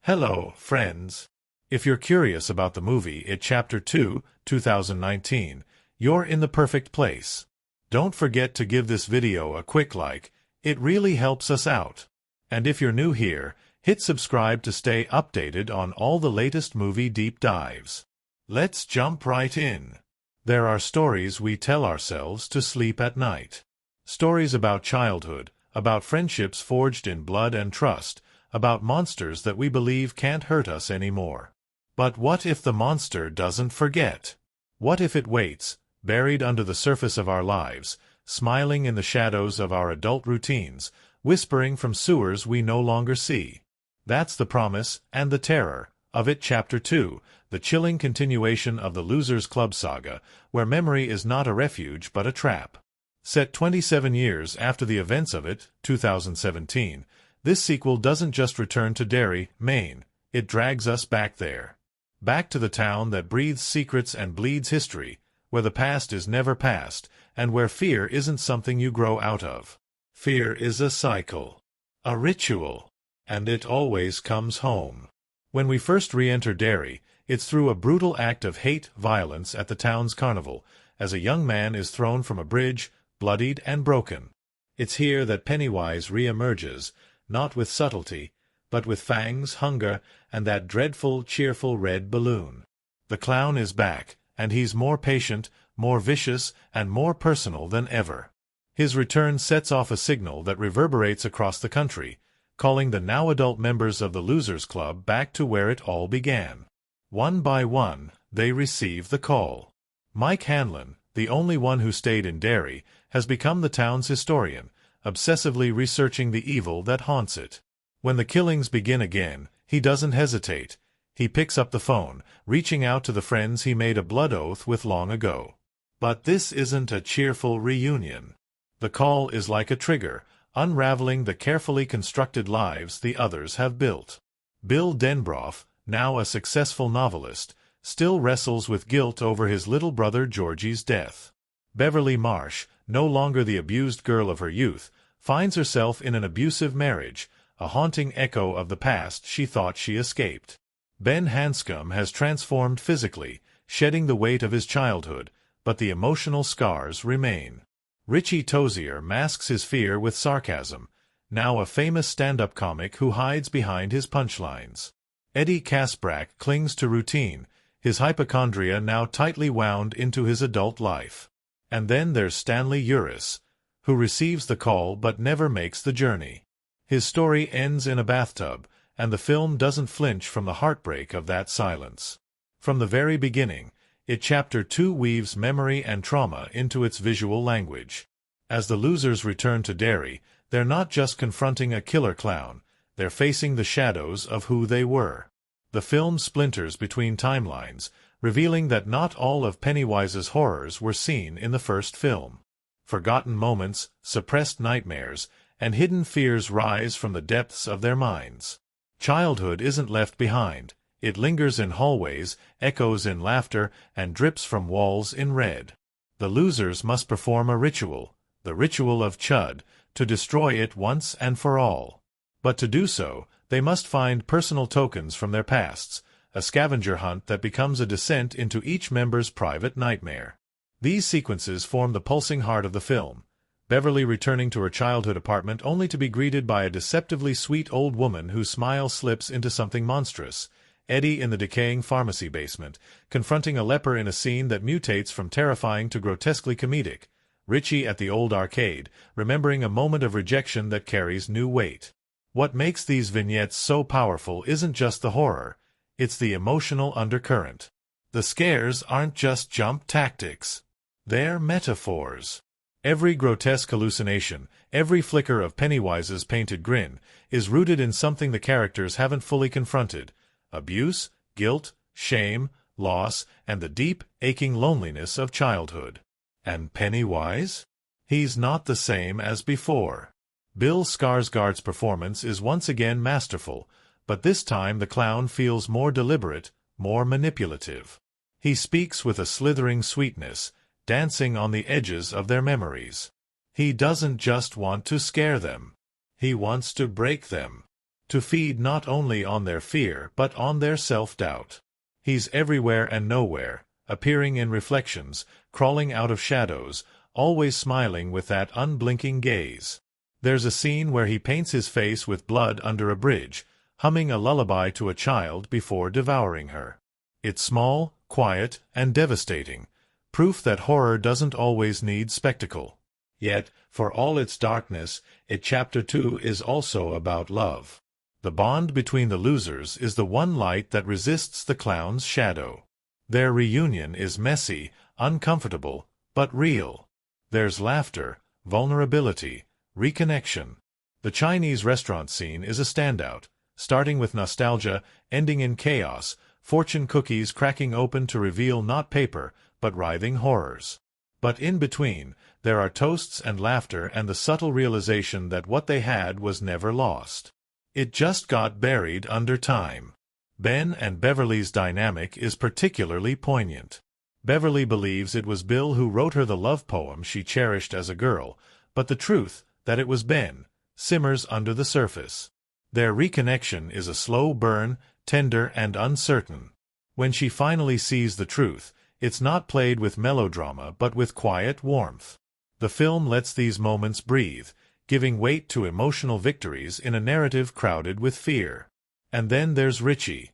Hello, friends. If you're curious about the movie It Chapter 2, 2019, you're in the perfect place. Don't forget to give this video a quick like, it really helps us out. And if you're new here, hit subscribe to stay updated on all the latest movie deep dives. Let's jump right in. There are stories we tell ourselves to sleep at night. Stories about childhood, about friendships forged in blood and trust, about monsters that we believe can't hurt us anymore. But what if the monster doesn't forget? What if it waits, buried under the surface of our lives, smiling in the shadows of our adult routines, whispering from sewers we no longer see? That's the promise, and the terror, of It Chapter 2, the chilling continuation of the Losers Club saga, where memory is not a refuge but a trap. Set 27 years after the events of It, 2017, this sequel doesn't just return to Derry, Maine, it drags us back there. Back to the town that breathes secrets and bleeds history, where the past is never past, and where fear isn't something you grow out of. Fear is a cycle, a ritual, and it always comes home. When we first re-enter Derry, it's through a brutal act of hate violence at the town's carnival, as a young man is thrown from a bridge, bloodied and broken. It's here that Pennywise re-emerges, not with subtlety, but with fangs, hunger, and that dreadful, cheerful red balloon. The clown is back, and he's more patient, more vicious, and more personal than ever. His return sets off a signal that reverberates across the country, calling the now-adult members of the Losers Club back to where it all began. One by one, they receive the call. Mike Hanlon, the only one who stayed in Derry, has become the town's historian, obsessively researching the evil that haunts it. When the killings begin again, he doesn't hesitate. He picks up the phone, reaching out to the friends he made a blood oath with long ago. But this isn't a cheerful reunion. The call is like a trigger, unraveling the carefully constructed lives the others have built. Bill Denbrough, now a successful novelist, still wrestles with guilt over his little brother Georgie's death. Beverly Marsh, no longer the abused girl of her youth, finds herself in an abusive marriage, a haunting echo of the past she thought she escaped. Ben Hanscom has transformed physically, shedding the weight of his childhood, but the emotional scars remain. Richie Tozier masks his fear with sarcasm, now a famous stand-up comic who hides behind his punchlines. Eddie Kaspbrak clings to routine, his hypochondria now tightly wound into his adult life. And then there's Stanley Uris, who receives the call but never makes the journey. His story ends in a bathtub, and the film doesn't flinch from the heartbreak of that silence. From the very beginning, It Chapter 2 weaves memory and trauma into its visual language. As the losers return to Derry, they're not just confronting a killer clown, they're facing the shadows of who they were. The film splinters between timelines, revealing that not all of Pennywise's horrors were seen in the first film. Forgotten moments, suppressed nightmares, and hidden fears rise from the depths of their minds. Childhood isn't left behind. It lingers in hallways, echoes in laughter, and drips from walls in red. The losers must perform a ritual, the ritual of Chud, to destroy it once and for all. But to do so, they must find personal tokens from their pasts, a scavenger hunt that becomes a descent into each member's private nightmare. These sequences form the pulsing heart of the film. Beverly returning to her childhood apartment only to be greeted by a deceptively sweet old woman whose smile slips into something monstrous. Eddie in the decaying pharmacy basement, confronting a leper in a scene that mutates from terrifying to grotesquely comedic. Richie at the old arcade, remembering a moment of rejection that carries new weight. What makes these vignettes so powerful isn't just the horror. It's the emotional undercurrent. The scares aren't just jump tactics. They're metaphors. Every grotesque hallucination, every flicker of Pennywise's painted grin, is rooted in something the characters haven't fully confronted: abuse, guilt, shame, loss, and the deep, aching loneliness of childhood. And Pennywise? He's not the same as before. Bill Skarsgård's performance is once again masterful, but this time the clown feels more deliberate, more manipulative. He speaks with a slithering sweetness, dancing on the edges of their memories. He doesn't just want to scare them. He wants to break them. to feed not only on their fear but on their self-doubt. He's everywhere and nowhere, appearing in reflections, crawling out of shadows, always smiling with that unblinking gaze. There's a scene where he paints his face with blood under a bridge, humming a lullaby to a child before devouring her. It's small, quiet, and devastating, proof that horror doesn't always need spectacle. Yet, for all its darkness, Chapter 2 is also about love. The bond between the losers is the one light that resists the clown's shadow. Their reunion is messy, uncomfortable, but real. There's laughter, vulnerability, reconnection. The Chinese restaurant scene is a standout, starting with nostalgia, ending in chaos, fortune cookies cracking open to reveal not paper, but writhing horrors. But in between, there are toasts and laughter and the subtle realization that what they had was never lost. It just got buried under time. Ben and Beverly's dynamic is particularly poignant. Beverly believes it was Bill who wrote her the love poem she cherished as a girl, but the truth, that it was Ben, simmers under the surface. Their reconnection is a slow burn, tender and uncertain. When she finally sees the truth, it's not played with melodrama but with quiet warmth. The film lets these moments breathe, giving weight to emotional victories in a narrative crowded with fear. And then there's Richie.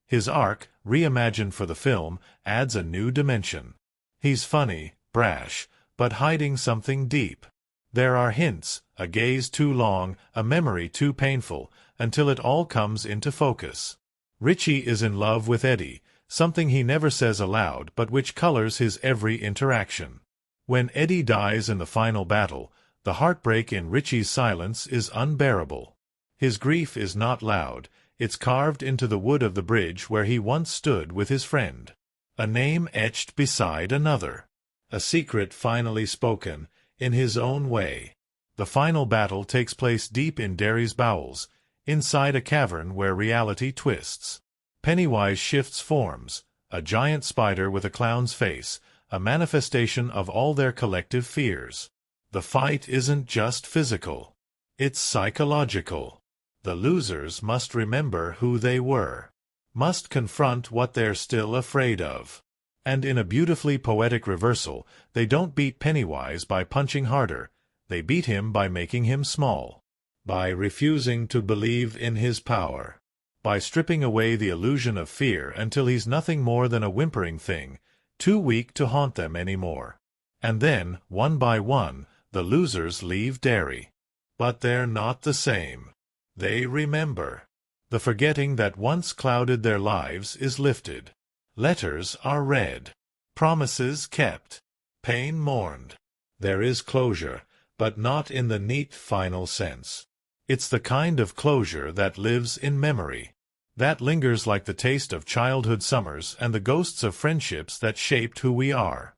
His arc, reimagined for the film, adds a new dimension. He's funny, brash, but hiding something deep. There are hints, a gaze too long, a memory too painful, until it all comes into focus. Richie is in love with Eddie, something he never says aloud but which colors his every interaction. When Eddie dies in the final battle, the heartbreak in Richie's silence is unbearable. His grief is not loud, it's carved into the wood of the bridge where he once stood with his friend. A name etched beside another. A secret finally spoken, in his own way. The final battle takes place deep in Derry's bowels, inside a cavern where reality twists. Pennywise shifts forms, a giant spider with a clown's face, a manifestation of all their collective fears. The fight isn't just physical. It's psychological. The losers must remember who they were, must confront what they're still afraid of. And in a beautifully poetic reversal, they don't beat Pennywise by punching harder, they beat him by making him small, by refusing to believe in his power, by stripping away the illusion of fear until he's nothing more than a whimpering thing, too weak to haunt them anymore. And then, one by one, the losers leave Derry. But they're not the same. They remember. The forgetting that once clouded their lives is lifted. Letters are read. Promises kept. Pain mourned. There is closure, but not in the neat final sense. It's the kind of closure that lives in memory, that lingers like the taste of childhood summers and the ghosts of friendships that shaped who we are.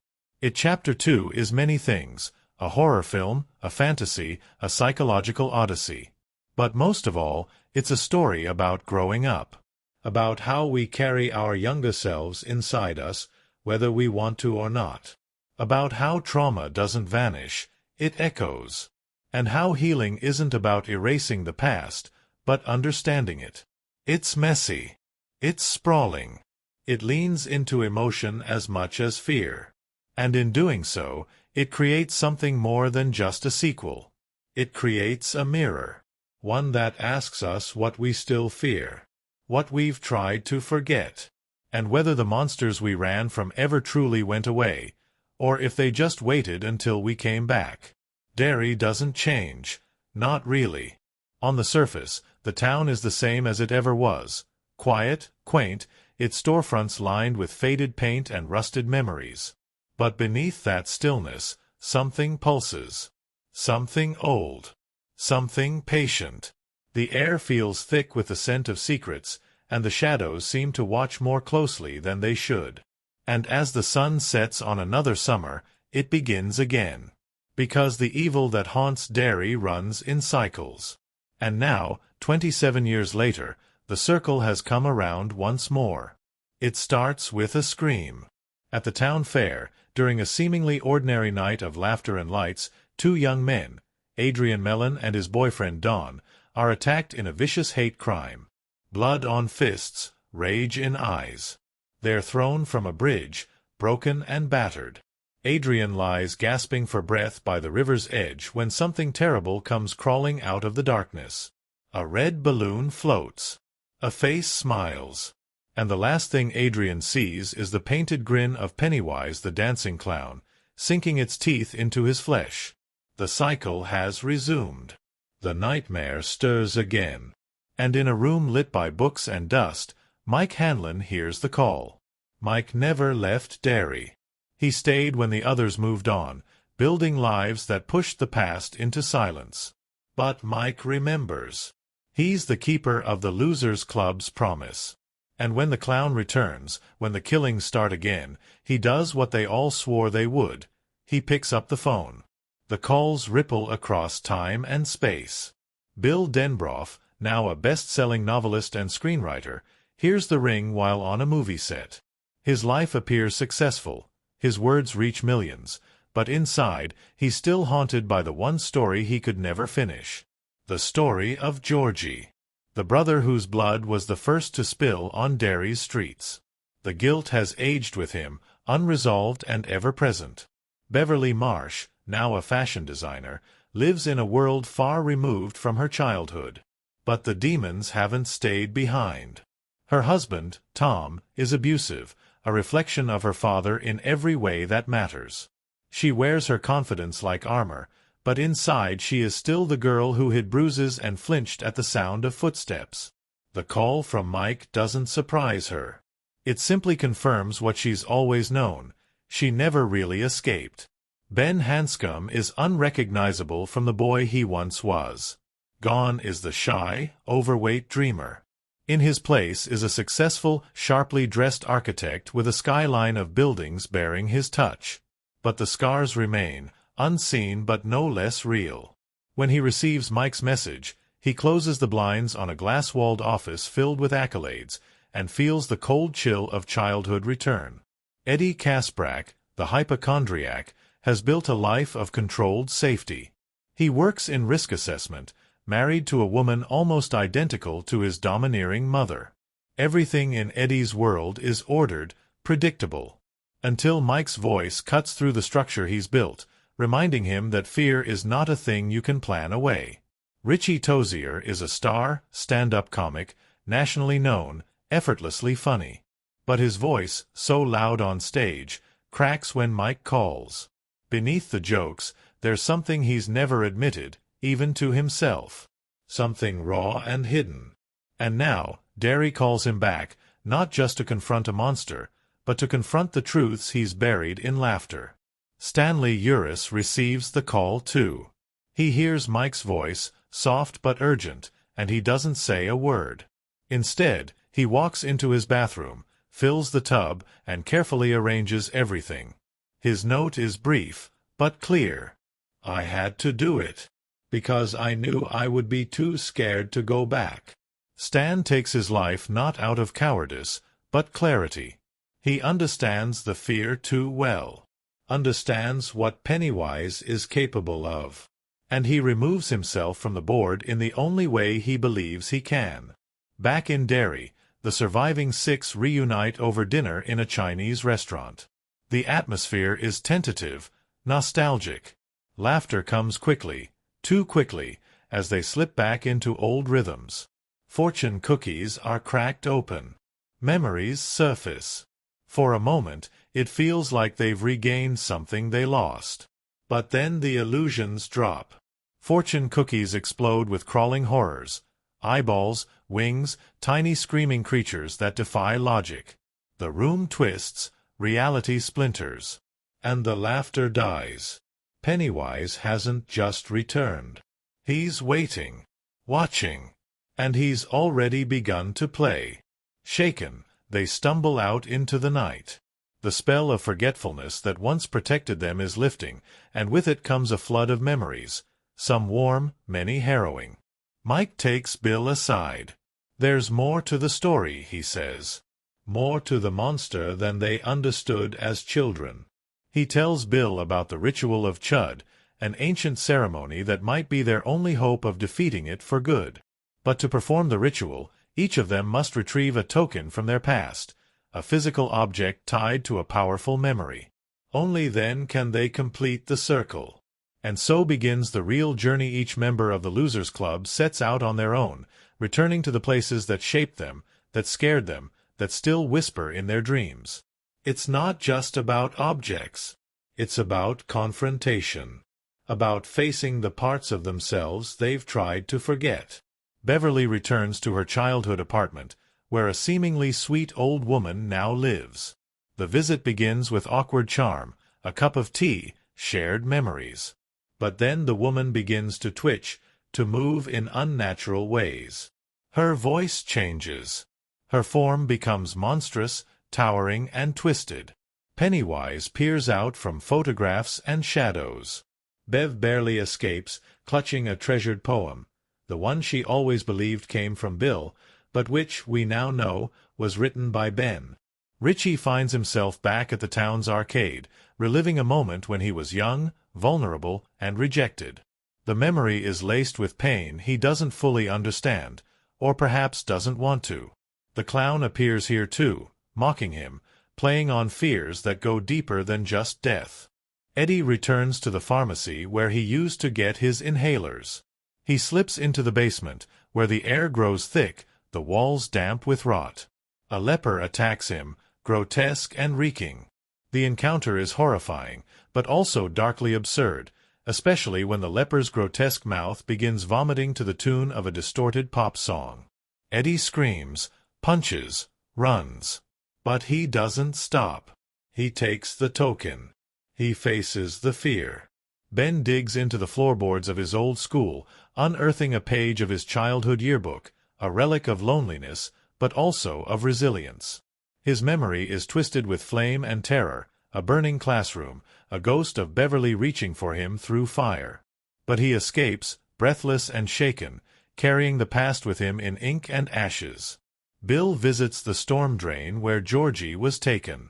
Chapter 2 is many things, a horror film, a fantasy, a psychological odyssey. But most of all, it's a story about growing up, about how we carry our younger selves inside us, whether we want to or not, about how trauma doesn't vanish, it echoes, and how healing isn't about erasing the past, but understanding it. It's messy. It's sprawling. It leans into emotion as much as fear. And in doing so, it creates something more than just a sequel. It creates a mirror. One that asks us what we still fear, what we've tried to forget, and whether the monsters we ran from ever truly went away, or if they just waited until we came back. Derry doesn't change. Not really. On the surface, the town is the same as it ever was. Quiet, quaint, its storefronts lined with faded paint and rusted memories. But beneath that stillness, something pulses. Something old. Something patient. The air feels thick with the scent of secrets, and the shadows seem to watch more closely than they should. And as the sun sets on another summer, it begins again. Because the evil that haunts Derry runs in cycles. And now, 27 years later, the circle has come around once more. It starts with a scream. At the town fair, during a seemingly ordinary night of laughter and lights, two young men, Adrian Mellon and his boyfriend Don, are attacked in a vicious hate crime. Blood on fists, rage in eyes. They're thrown from a bridge, broken and battered. Adrian lies gasping for breath by the river's edge when something terrible comes crawling out of the darkness. A red balloon floats. A face smiles. And the last thing Adrian sees is the painted grin of Pennywise the dancing clown, sinking its teeth into his flesh. The cycle has resumed. The nightmare stirs again. And in a room lit by books and dust, Mike Hanlon hears the call. Mike never left Derry. He stayed when the others moved on, building lives that pushed the past into silence. But Mike remembers. He's the keeper of the Losers Club's promise. And when the clown returns, when the killings start again, he does what they all swore they would. He picks up the phone. The calls ripple across time and space. Bill Denbrough, now a best-selling novelist and screenwriter, hears the ring while on a movie set. His life appears successful. His words reach millions. But inside, he's still haunted by the one story he could never finish. The story of Georgie. The brother whose blood was the first to spill on Derry's streets. The guilt has aged with him, unresolved and ever-present. Beverly Marsh, now a fashion designer, lives in a world far removed from her childhood. But the demons haven't stayed behind. Her husband, Tom, is abusive, a reflection of her father in every way that matters. She wears her confidence like armor, but inside she is still the girl who hid bruises and flinched at the sound of footsteps. The call from Mike doesn't surprise her. It simply confirms what she's always known. She never really escaped. Ben Hanscom is unrecognizable from the boy he once was. Gone is the shy, overweight dreamer. In his place is a successful, sharply dressed architect with a skyline of buildings bearing his touch. But the scars remain, unseen but no less real. When he receives Mike's message, he closes the blinds on a glass-walled office filled with accolades and feels the cold chill of childhood return. Eddie Kasprak, the hypochondriac, has built a life of controlled safety. He works in risk assessment, married to a woman almost identical to his domineering mother. Everything in Eddie's world is ordered, predictable. Until Mike's voice cuts through the structure he's built, reminding him that fear is not a thing you can plan away. Richie Tozier is a star, stand-up comic, nationally known, effortlessly funny. But his voice, so loud on stage, cracks when Mike calls. Beneath the jokes, there's something he's never admitted, even to himself. Something raw and hidden. And now, Derry calls him back, not just to confront a monster, but to confront the truths he's buried in laughter. Stanley Uris receives the call too. He hears Mike's voice, soft but urgent, and he doesn't say a word. Instead, he walks into his bathroom, fills the tub, and carefully arranges everything. His note is brief, but clear. I had to do it, because I knew I would be too scared to go back. Stan takes his life not out of cowardice, but clarity. He understands the fear too well. Understands what Pennywise is capable of. And he removes himself from the board in the only way he believes he can. Back in Derry, the surviving six reunite over dinner in a Chinese restaurant. The atmosphere is tentative, nostalgic. Laughter comes quickly, too quickly, as they slip back into old rhythms. Fortune cookies are cracked open. Memories surface. For a moment, it feels like they've regained something they lost. But then the illusions drop. Fortune cookies explode with crawling horrors. Eyeballs, wings, tiny screaming creatures that defy logic. The room twists, reality splinters. And the laughter dies. Pennywise hasn't just returned. He's waiting, watching. And he's already begun to play. Shaken, they stumble out into the night. The spell of forgetfulness that once protected them is lifting, and with it comes a flood of memories, some warm, many harrowing. Mike takes Bill aside. There's more to the story, he says. More to the monster than they understood as children. He tells Bill about the ritual of Chud, an ancient ceremony that might be their only hope of defeating it for good. But to perform the ritual, each of them must retrieve a token from their past, a physical object tied to a powerful memory. Only then can they complete the circle. And so begins the real journey. Each member of the Losers Club sets out on their own, returning to the places that shaped them, that scared them, that still whisper in their dreams. It's not just about objects. It's about confrontation. About facing the parts of themselves they've tried to forget. Beverly returns to her childhood apartment, where a seemingly sweet old woman now lives. The visit begins with awkward charm, a cup of tea, shared memories. But then the woman begins to twitch, to move in unnatural ways. Her voice changes. Her form becomes monstrous, towering, and twisted. Pennywise peers out from photographs and shadows. Bev barely escapes, clutching a treasured poem, the one she always believed came from Bill, but which, we now know, was written by Ben. Richie finds himself back at the town's arcade, reliving a moment when he was young, vulnerable, and rejected. The memory is laced with pain he doesn't fully understand, or perhaps doesn't want to. The clown appears here too, mocking him, playing on fears that go deeper than just death. Eddie returns to the pharmacy where he used to get his inhalers. He slips into the basement, where the air grows thick, the walls damp with rot. A leper attacks him, grotesque and reeking. The encounter is horrifying, but also darkly absurd, especially when the leper's grotesque mouth begins vomiting to the tune of a distorted pop song. Eddie screams, punches, runs. But he doesn't stop. He takes the token. He faces the fear. Ben digs into the floorboards of his old school, unearthing a page of his childhood yearbook, a relic of loneliness, but also of resilience. His memory is twisted with flame and terror, a burning classroom, a ghost of Beverly reaching for him through fire. But he escapes, breathless and shaken, carrying the past with him in ink and ashes. Bill visits the storm drain where Georgie was taken.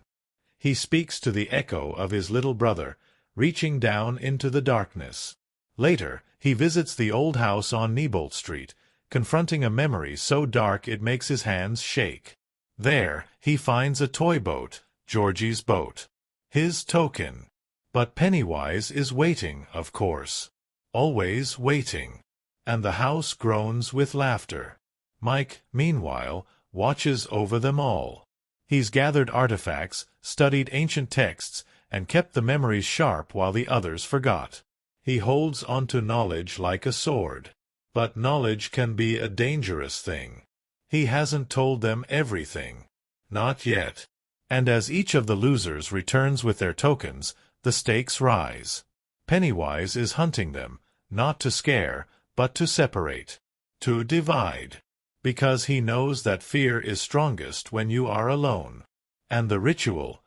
He speaks to the echo of his little brother, reaching down into the darkness. Later, he visits the old house on Neibolt Street, confronting a memory so dark it makes his hands shake. There, he finds a toy boat, Georgie's boat. His token. But Pennywise is waiting, of course. Always waiting. And the house groans with laughter. Mike, meanwhile, watches over them all. He's gathered artifacts, studied ancient texts, and kept the memories sharp while the others forgot. He holds onto knowledge like a sword. But knowledge can be a dangerous thing. He hasn't told them everything. Not yet. And as each of the losers returns with their tokens, the stakes rise. Pennywise is hunting them, not to scare, but to separate. To divide. Because he knows that fear is strongest when you are alone. And the ritual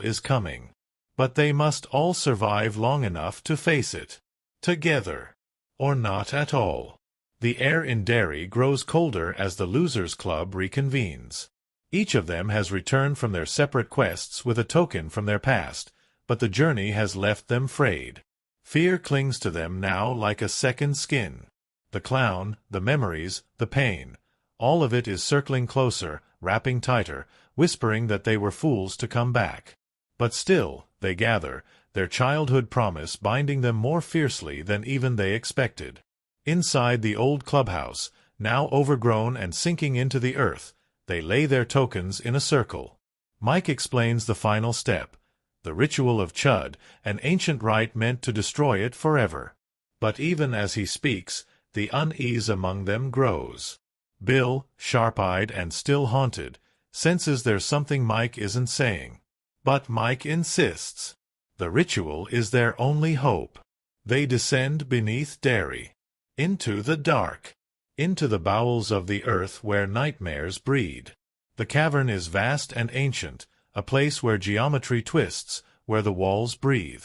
is coming. But they must all survive long enough to face it. Together. Or not at all. The air in Derry grows colder as the Losers Club reconvenes. Each of them has returned from their separate quests with a token from their past, but the journey has left them frayed. Fear clings to them now like a second skin. The clown, the memories, the pain, all of it is circling closer, wrapping tighter, whispering that they were fools to come back. But still, they gather, their childhood promise binding them more fiercely than even they expected. Inside the old clubhouse, now overgrown and sinking into the earth, they lay their tokens in a circle. Mike explains the final step, the ritual of Chud, an ancient rite meant to destroy it forever. But even as he speaks, the unease among them grows. Bill, sharp-eyed and still haunted, senses there's something Mike isn't saying. But Mike insists. The ritual is their only hope. They descend beneath Derry. Into the dark. Into the bowels of the earth where nightmares breed. The cavern is vast and ancient, a place where geometry twists, where the walls breathe.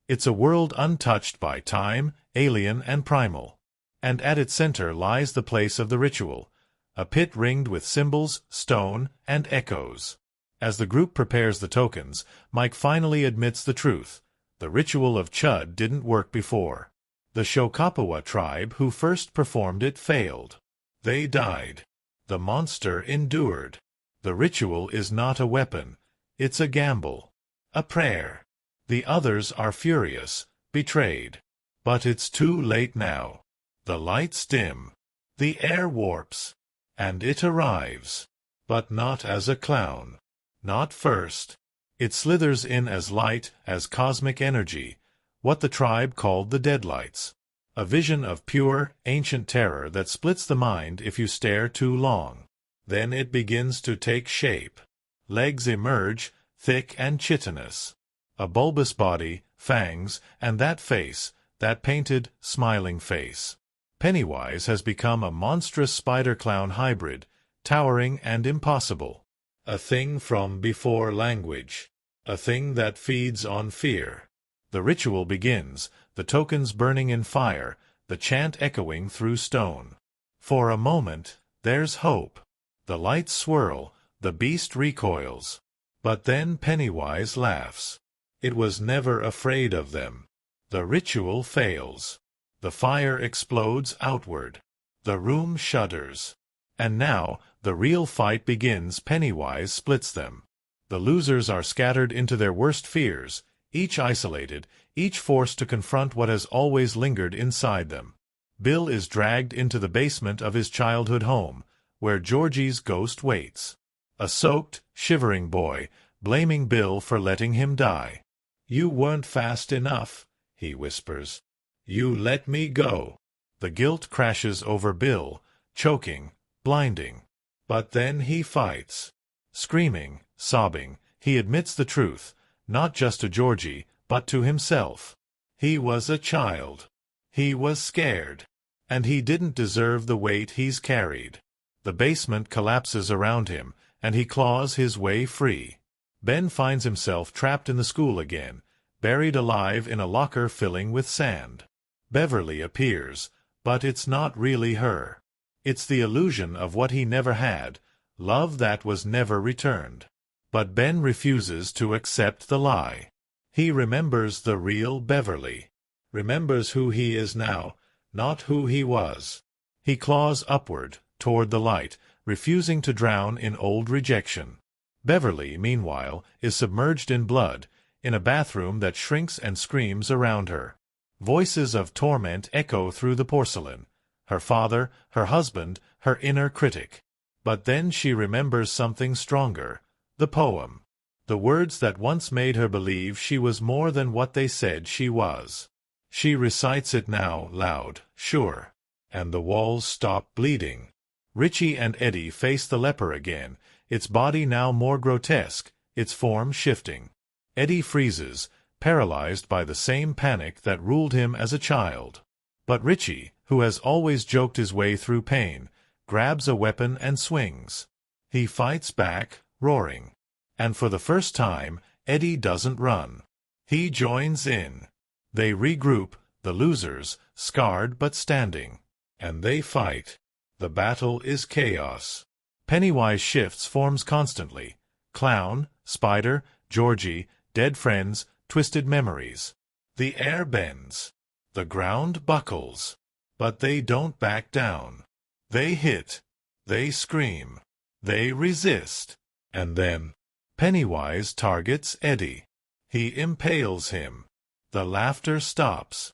It's a world untouched by time, alien and primal. And at its center lies the place of the ritual, a pit ringed with symbols, stone, and echoes. As the group prepares the tokens, Mike finally admits the truth. The ritual of Chud didn't work before. The Shokapawa tribe who first performed it failed. They died. The monster endured. The ritual is not a weapon. It's a gamble. A prayer. The others are furious, betrayed. But it's too late now. The lights dim. The air warps. And it arrives. But not as a clown. Not first. It slithers in as light, as cosmic energy, what the tribe called the Deadlights. A vision of pure, ancient terror that splits the mind if you stare too long. Then it begins to take shape. Legs emerge, thick and chitinous. A bulbous body, fangs, and that face, that painted, smiling face. Pennywise has become a monstrous spider-clown hybrid, towering and impossible. A thing from before language. A thing that feeds on fear. The ritual begins, the tokens burning in fire, the chant echoing through stone. For a moment, there's hope. The lights swirl, the beast recoils. But then Pennywise laughs. It was never afraid of them. The ritual fails. The fire explodes outward. The room shudders. And now, the real fight begins. Pennywise splits them. The losers are scattered into their worst fears, each isolated, each forced to confront what has always lingered inside them. Bill is dragged into the basement of his childhood home, where Georgie's ghost waits. A soaked, shivering boy, blaming Bill for letting him die. "You weren't fast enough," he whispers. "You let me go." The guilt crashes over Bill, choking, blinding. But then he fights. Screaming, sobbing, he admits the truth, not just to Georgie, but to himself. He was a child. He was scared. And he didn't deserve the weight he's carried. The basement collapses around him, and he claws his way free. Ben finds himself trapped in the school again, buried alive in a locker filling with sand. Beverly appears, but it's not really her. It's the illusion of what he never had, love that was never returned. But Ben refuses to accept the lie. He remembers the real Beverly. Remembers who he is now, not who he was. He claws upward, toward the light, refusing to drown in old rejection. Beverly, meanwhile, is submerged in blood, in a bathroom that shrinks and screams around her. Voices of torment echo through the porcelain. Her father, her husband, her inner critic. But then she remembers something stronger, the poem. The words that once made her believe she was more than what they said she was. She recites it now, loud, sure. And the walls stop bleeding. Richie and Eddie face the leper again, its body now more grotesque, its form shifting. Eddie freezes, paralyzed by the same panic that ruled him as a child. But Richie, who has always joked his way through pain, grabs a weapon and swings. He fights back, roaring. And for the first time, Eddie doesn't run. He joins in. They regroup, the losers, scarred but standing. And they fight. The battle is chaos. Pennywise shifts forms constantly. Clown, spider, Georgie, dead friends, twisted memories. The air bends. The ground buckles. But they don't back down. They hit. They scream. They resist. And then Pennywise targets Eddie. He impales him. The laughter stops.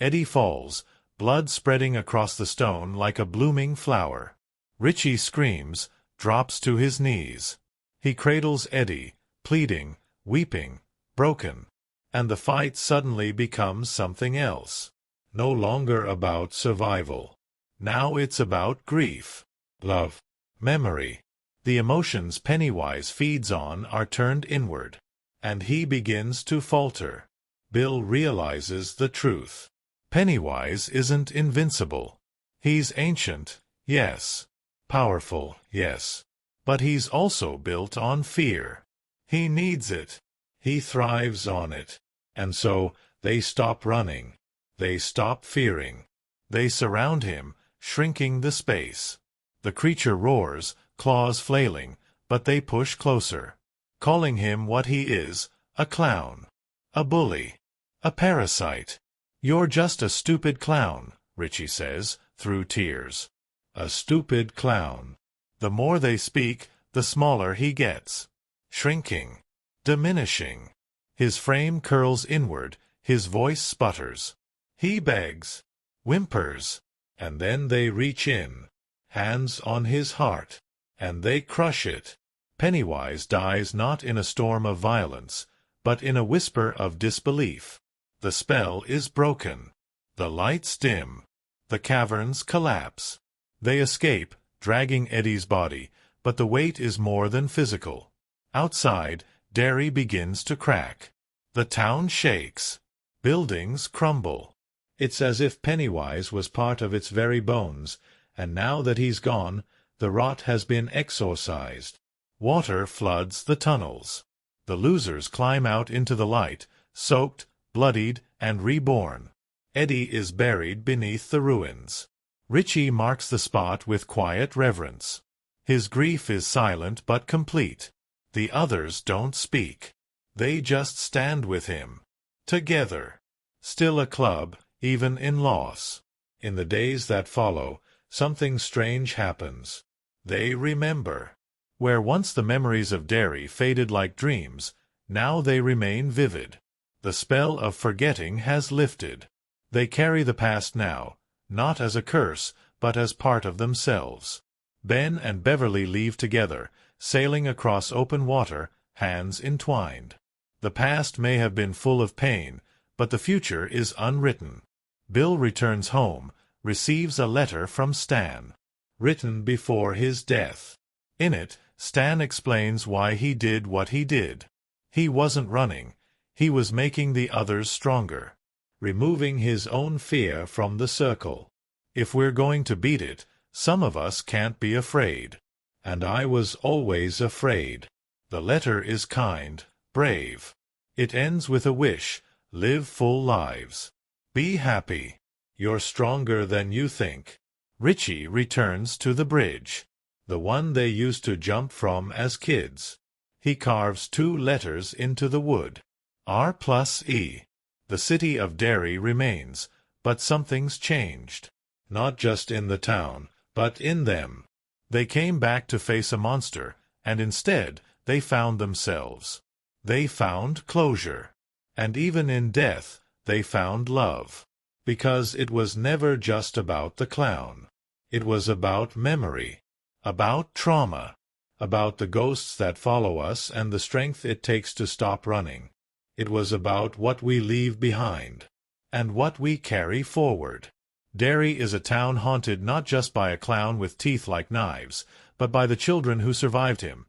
Eddie falls, blood spreading across the stone like a blooming flower. Richie screams, drops to his knees. He cradles Eddie, pleading, weeping, broken. And the fight suddenly becomes something else. No longer about survival. Now it's about grief, love, memory. The emotions Pennywise feeds on are turned inward. And he begins to falter. Bill realizes the truth. Pennywise isn't invincible. He's ancient, yes. Powerful, yes. But he's also built on fear. He needs it. He thrives on it. And so, they stop running. They stop fearing. They surround him, shrinking the space. The creature roars, claws flailing, but they push closer. Calling him what he is, a clown. A bully. A parasite. "You're just a stupid clown," Richie says, through tears. A stupid clown. The more they speak, the smaller he gets. Shrinking. Diminishing. His frame curls inward, his voice sputters. He begs. Whimpers. And then they reach in. Hands on his heart. And they crush it. Pennywise dies not in a storm of violence, but in a whisper of disbelief. The spell is broken. The lights dim. The caverns collapse. They escape, dragging Eddie's body, but the weight is more than physical. Outside, Derry begins to crack. The town shakes. Buildings crumble. It's as if Pennywise was part of its very bones, and now that he's gone, the rot has been exorcised. Water floods the tunnels. The losers climb out into the light, soaked, bloodied, and reborn. Eddie is buried beneath the ruins. Richie marks the spot with quiet reverence. His grief is silent but complete. The others don't speak. They just stand with him. Together. Still a club, even in loss. In the days that follow, something strange happens. They remember. Where once the memories of Derry faded like dreams, now they remain vivid. The spell of forgetting has lifted. They carry the past now, not as a curse, but as part of themselves. Ben and Beverly leave together, sailing across open water, hands entwined. The past may have been full of pain, but the future is unwritten. Bill returns home, receives a letter from Stan. Written before his death. In it, Stan explains why he did what he did. He wasn't running. He was making the others stronger. Removing his own fear from the circle. If we're going to beat it, some of us can't be afraid. And I was always afraid. The letter is kind, brave. It ends with a wish, live full lives. Be happy. You're stronger than you think. Richie returns to the bridge. The one they used to jump from as kids. He carves 2 letters into the wood. R+E. The city of Derry remains, but something's changed. Not just in the town, but in them. They came back to face a monster, and instead they found themselves. They found closure. And even in death, they found love. Because it was never just about the clown. It was about memory. About trauma. About the ghosts that follow us and the strength it takes to stop running. It was about what we leave behind. And what we carry forward. Derry is a town haunted not just by a clown with teeth like knives, but by the children who survived him.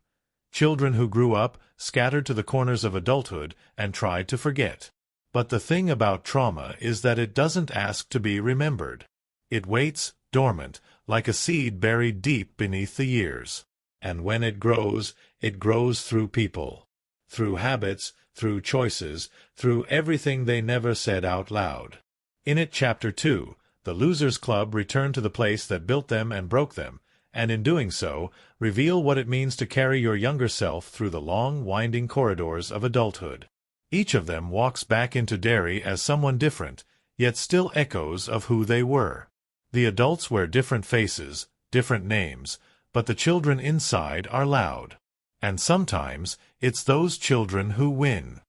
Children who grew up, scattered to the corners of adulthood, and tried to forget. But the thing about trauma is that it doesn't ask to be remembered. It waits, dormant, like a seed buried deep beneath the years. And when it grows through people. Through habits, through choices, through everything they never said out loud. In it, Chapter 2, the Losers Club return to the place that built them and broke them, and in doing so, reveal what it means to carry your younger self through the long, winding corridors of adulthood. Each of them walks back into Derry as someone different, yet still echoes of who they were. The adults wear different faces, different names, but the children inside are loud. And sometimes, it's those children who win.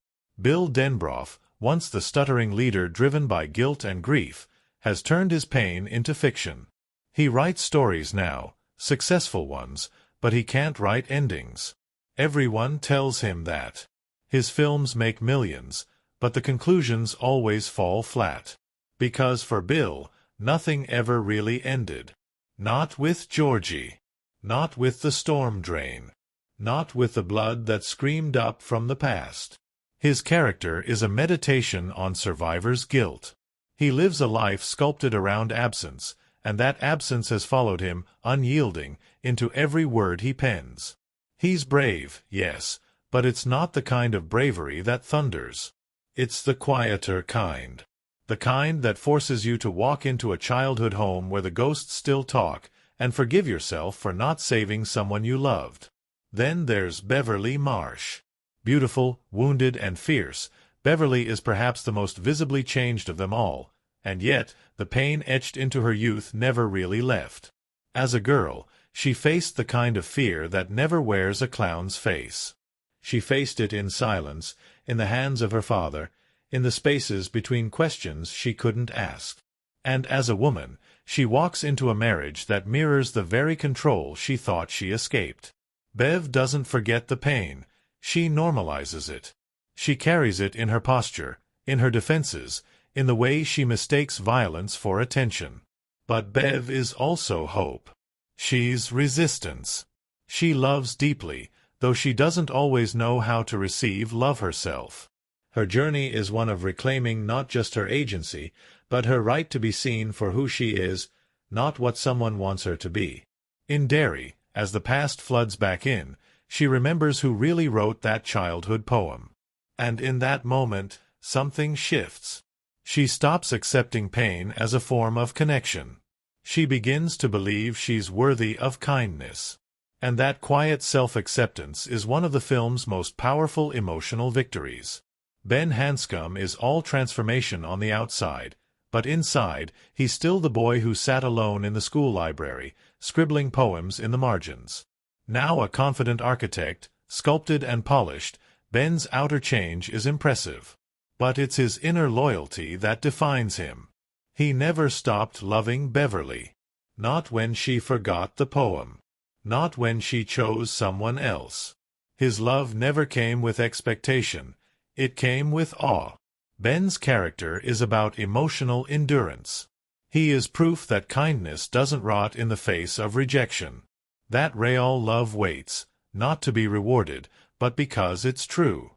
Bill Denbrough, once the stuttering leader driven by guilt and grief, has turned his pain into fiction. He writes stories now, successful ones, but he can't write endings. Everyone tells him that. His films make millions, but the conclusions always fall flat. Because for Bill, nothing ever really ended. Not with Georgie. Not with the storm drain. Not with the blood that screamed up from the past. His character is a meditation on survivor's guilt. He lives a life sculpted around absence, and that absence has followed him, unyielding, into every word he pens. He's brave, yes, but it's not the kind of bravery that thunders. It's the quieter kind. The kind that forces you to walk into a childhood home where the ghosts still talk, and forgive yourself for not saving someone you loved. Then there's Beverly Marsh. Beautiful, wounded, and fierce, Beverly is perhaps the most visibly changed of them all, And yet, the pain etched into her youth never really left. As a girl, she faced the kind of fear that never wears a clown's face. She faced it in silence, in the hands of her father, in the spaces between questions she couldn't ask. And as a woman, she walks into a marriage that mirrors the very control she thought she escaped. Bev doesn't forget the pain. She normalizes it. She carries it in her posture, in her defenses, in the way she mistakes violence for attention. But Bev is also hope. She's resistance. She loves deeply, though she doesn't always know how to receive love herself. Her journey is one of reclaiming not just her agency, but her right to be seen for who she is, not what someone wants her to be. In Derry, as the past floods back in, she remembers who really wrote that childhood poem. And in that moment, something shifts. She stops accepting pain as a form of connection. She begins to believe she's worthy of kindness. And that quiet self-acceptance is one of the film's most powerful emotional victories. Ben Hanscom is all transformation on the outside, but inside, he's still the boy who sat alone in the school library, scribbling poems in the margins. Now a confident architect, sculpted and polished, Ben's outer change is impressive. But it's his inner loyalty that defines him. He never stopped loving Beverly. Not when she forgot the poem. Not when she chose someone else. His love never came with expectation. It came with awe. Ben's character is about emotional endurance. He is proof that kindness doesn't rot in the face of rejection. That real love waits, not to be rewarded, but because it's true.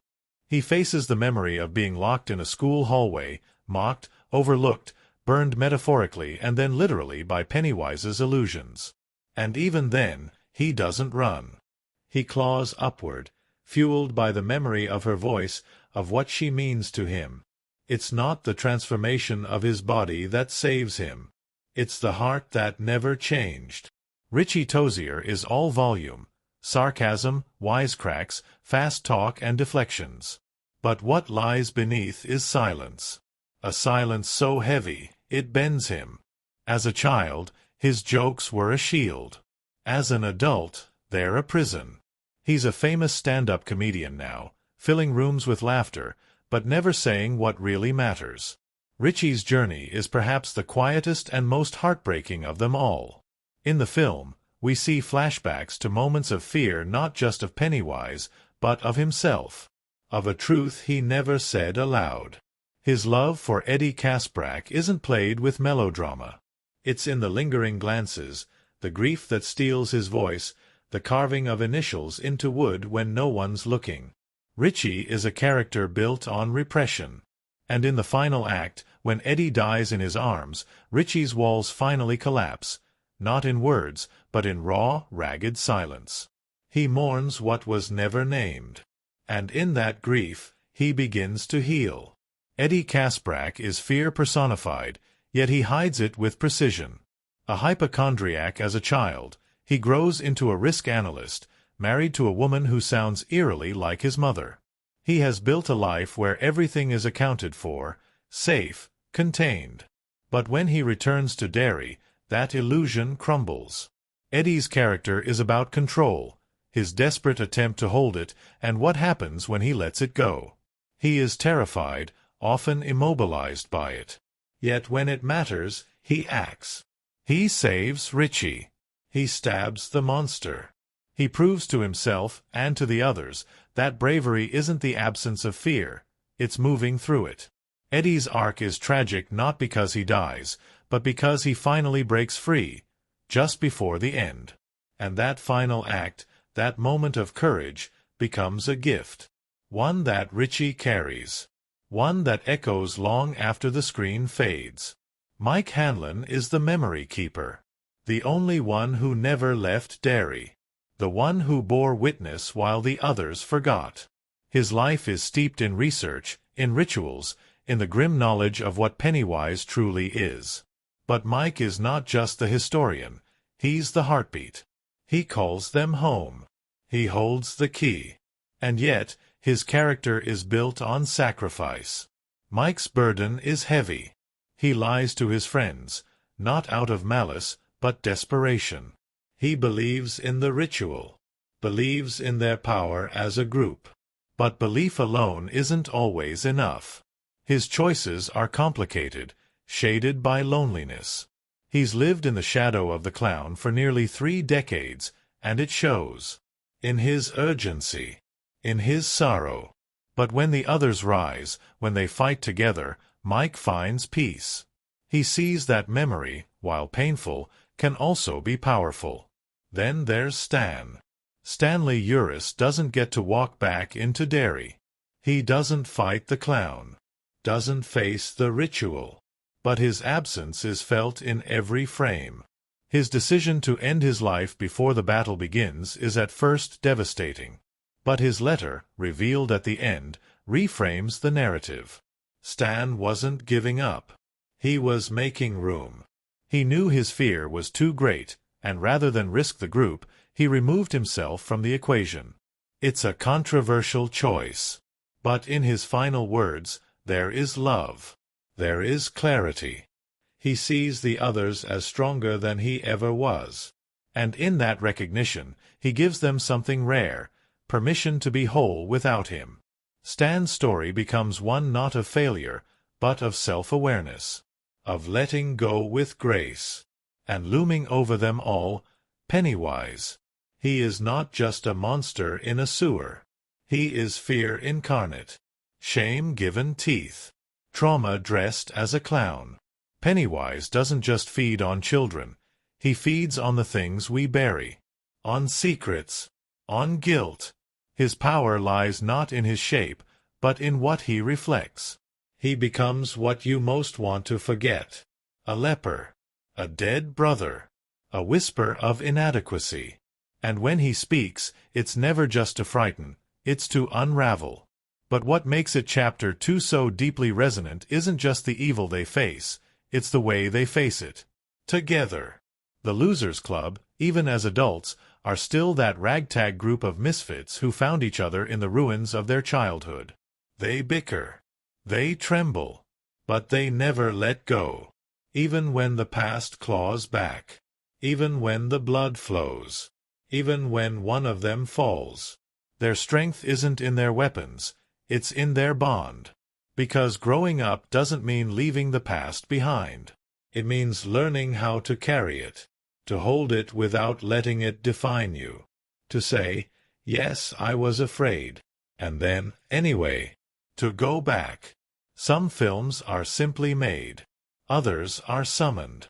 He faces the memory of being locked in a school hallway, mocked, overlooked, burned metaphorically and then literally by Pennywise's illusions. And even then, he doesn't run. He claws upward, fueled by the memory of her voice, of what she means to him. It's not the transformation of his body that saves him. It's the heart that never changed. Richie Tozier is all volume, sarcasm, wisecracks, fast talk and deflections. But what lies beneath is silence. A silence so heavy, it bends him. As a child, his jokes were a shield. As an adult, they're a prison. He's a famous stand-up comedian now, filling rooms with laughter, but never saying what really matters. Richie's journey is perhaps the quietest and most heartbreaking of them all. In the film, we see flashbacks to moments of fear not just of Pennywise, but of himself. Of a truth he never said aloud. His love for Eddie Kaspbrak isn't played with melodrama. It's in the lingering glances, the grief that steals his voice, the carving of initials into wood when no one's looking. Richie is a character built on repression. And in the final act, when Eddie dies in his arms, Richie's walls finally collapse, not in words, but in raw, ragged silence. He mourns what was never named. And in that grief, he begins to heal. Eddie Kaspbrak is fear personified, yet he hides it with precision. A hypochondriac as a child, he grows into a risk analyst, married to a woman who sounds eerily like his mother. He has built a life where everything is accounted for, safe, contained. But when he returns to Derry, that illusion crumbles. Eddie's character is about control, his desperate attempt to hold it, and what happens when he lets it go. He is terrified, often immobilized by it. Yet when it matters, he acts. He saves Richie. He stabs the monster. He proves to himself, and to the others, that bravery isn't the absence of fear, it's moving through it. Eddie's arc is tragic not because he dies, but because he finally breaks free, just before the end. And that final act, that moment of courage, becomes a gift. One that Richie carries. One that echoes long after the screen fades. Mike Hanlon is the memory keeper. The only one who never left Derry. The one who bore witness while the others forgot. His life is steeped in research, in rituals, in the grim knowledge of what Pennywise truly is. But Mike is not just the historian. He's the heartbeat. He calls them home. He holds the key. And yet, his character is built on sacrifice. Mike's burden is heavy. He lies to his friends, not out of malice, but desperation. He believes in the ritual, believes in their power as a group. But belief alone isn't always enough. His choices are complicated, shaded by loneliness. He's lived in the shadow of the clown for nearly 3 decades, and it shows. In his urgency, in his sorrow. But when the others rise, when they fight together, Mike finds peace. He sees that memory, while painful, can also be powerful. Then there's Stan. Stanley Uris doesn't get to walk back into Derry. He doesn't fight the clown, doesn't face the ritual. But his absence is felt in every frame. His decision to end his life before the battle begins is at first devastating. But his letter, revealed at the end, reframes the narrative. Stan wasn't giving up. He was making room. He knew his fear was too great, and rather than risk the group, he removed himself from the equation. It's a controversial choice. But in his final words, there is love. There is clarity. He sees the others as stronger than he ever was. And in that recognition, he gives them something rare, permission to be whole without him. Stan's story becomes one not of failure, but of self-awareness, of letting go with grace. And looming over them all, Pennywise. He is not just a monster in a sewer. He is fear incarnate, shame given teeth, trauma dressed as a clown. Pennywise doesn't just feed on children. He feeds on the things we bury, on secrets, on guilt. His power lies not in his shape, but in what he reflects. He becomes what you most want to forget. A leper, a dead brother, a whisper of inadequacy. And when he speaks, it's never just to frighten, it's to unravel. But what makes it Chapter 2 so deeply resonant isn't just the evil they face, it's the way they face it. Together. The Losers Club, even as adults, are still that ragtag group of misfits who found each other in the ruins of their childhood. They bicker. They tremble. But they never let go. Even when the past claws back. Even when the blood flows. Even when one of them falls. Their strength isn't in their weapons, it's in their bond. Because growing up doesn't mean leaving the past behind. It means learning how to carry it, to hold it without letting it define you. To say, yes, I was afraid, and then, anyway, to go back. Some films are simply made. Others are summoned.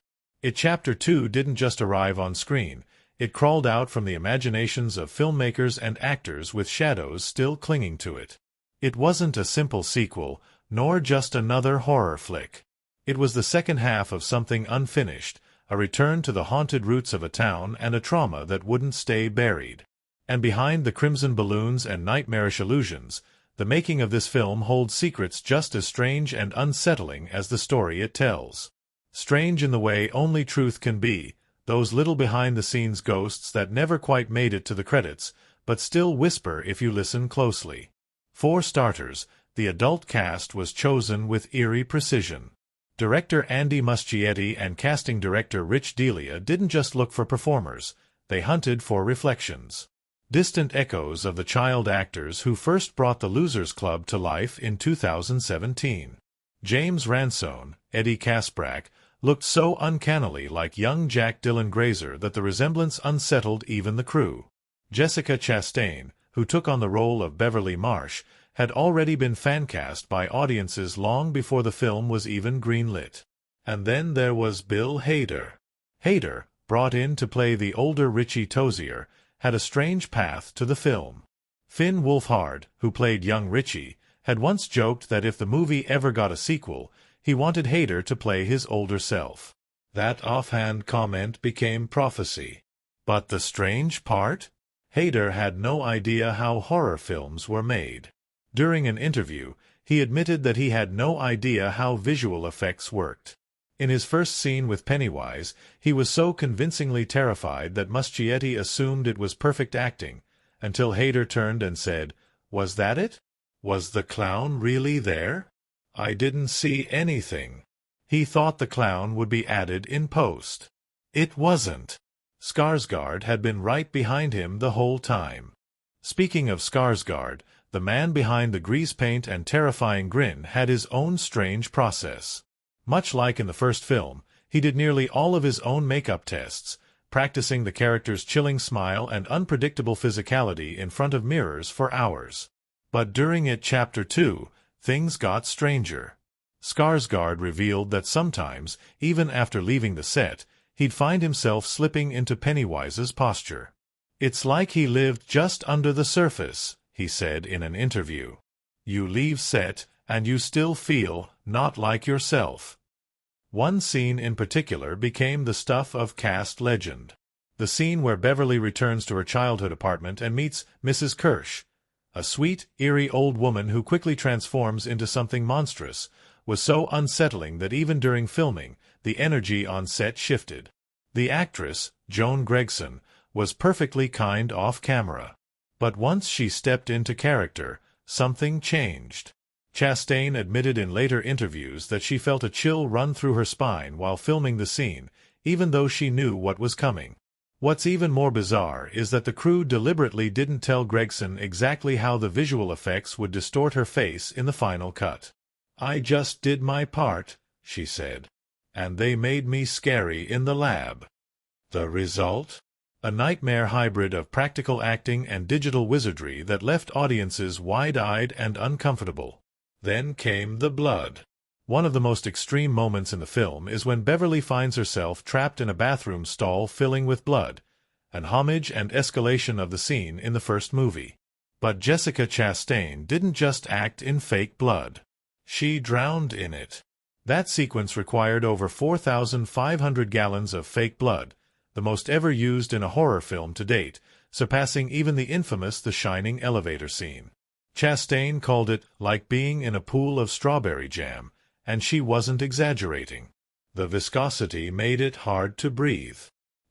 Chapter 2 didn't just arrive on screen. It crawled out from the imaginations of filmmakers and actors with shadows still clinging to it. It wasn't a simple sequel, nor just another horror flick. It was the second half of something unfinished, a return to the haunted roots of a town and a trauma that wouldn't stay buried. And behind the crimson balloons and nightmarish illusions, the making of this film holds secrets just as strange and unsettling as the story it tells. Strange in the way only truth can be, those little behind-the-scenes ghosts that never quite made it to the credits, but still whisper if you listen closely. For starters, the adult cast was chosen with eerie precision. Director Andy Muschietti and casting director Rich Delia didn't just look for performers, they hunted for reflections. Distant echoes of the child actors who first brought the Losers Club to life in 2017. James Ransone, Eddie Kaspbrak, looked so uncannily like young Jack Dylan Grazer that the resemblance unsettled even the crew. Jessica Chastain, who took on the role of Beverly Marsh, had already been fan-cast by audiences long before the film was even greenlit. And then there was Bill Hader. Hader, brought in to play the older Richie Tozier, had a strange path to the film. Finn Wolfhard, who played young Richie, had once joked that if the movie ever got a sequel, he wanted Hader to play his older self. That offhand comment became prophecy. But the strange part? Hader had no idea how horror films were made. During an interview, he admitted that he had no idea how visual effects worked. In his first scene with Pennywise, he was so convincingly terrified that Muschietti assumed it was perfect acting, until Hader turned and said, "Was that it? Was the clown really there? I didn't see anything." He thought the clown would be added in post. It wasn't. Skarsgård had been right behind him the whole time. Speaking of Skarsgård, the man behind the grease paint and terrifying grin had his own strange process. Much like in the first film, he did nearly all of his own makeup tests, practicing the character's chilling smile and unpredictable physicality in front of mirrors for hours. But during Chapter 2, things got stranger. Skarsgård revealed that sometimes, even after leaving the set, he'd find himself slipping into Pennywise's posture. "It's like he lived just under the surface," he said in an interview. "You leave set, and you still feel not like yourself." One scene in particular became the stuff of cast legend. The scene where Beverly returns to her childhood apartment and meets Mrs. Kirsch, a sweet, eerie old woman who quickly transforms into something monstrous, was so unsettling that even during filming, the energy on set shifted. The actress, Joan Gregson, was perfectly kind off camera. But once she stepped into character, something changed. Chastain admitted in later interviews that she felt a chill run through her spine while filming the scene, even though she knew what was coming. What's even more bizarre is that the crew deliberately didn't tell Gregson exactly how the visual effects would distort her face in the final cut. "I just did my part," she said. "And they made me scary in the lab." The result? A nightmare hybrid of practical acting and digital wizardry that left audiences wide-eyed and uncomfortable. Then came the blood. One of the most extreme moments in the film is when Beverly finds herself trapped in a bathroom stall filling with blood, an homage and escalation of the scene in the first movie. But Jessica Chastain didn't just act in fake blood. She drowned in it. That sequence required over 4,500 gallons of fake blood, the most ever used in a horror film to date, surpassing even the infamous The Shining elevator scene. Chastain called it like being in a pool of strawberry jam, and she wasn't exaggerating. The viscosity made it hard to breathe.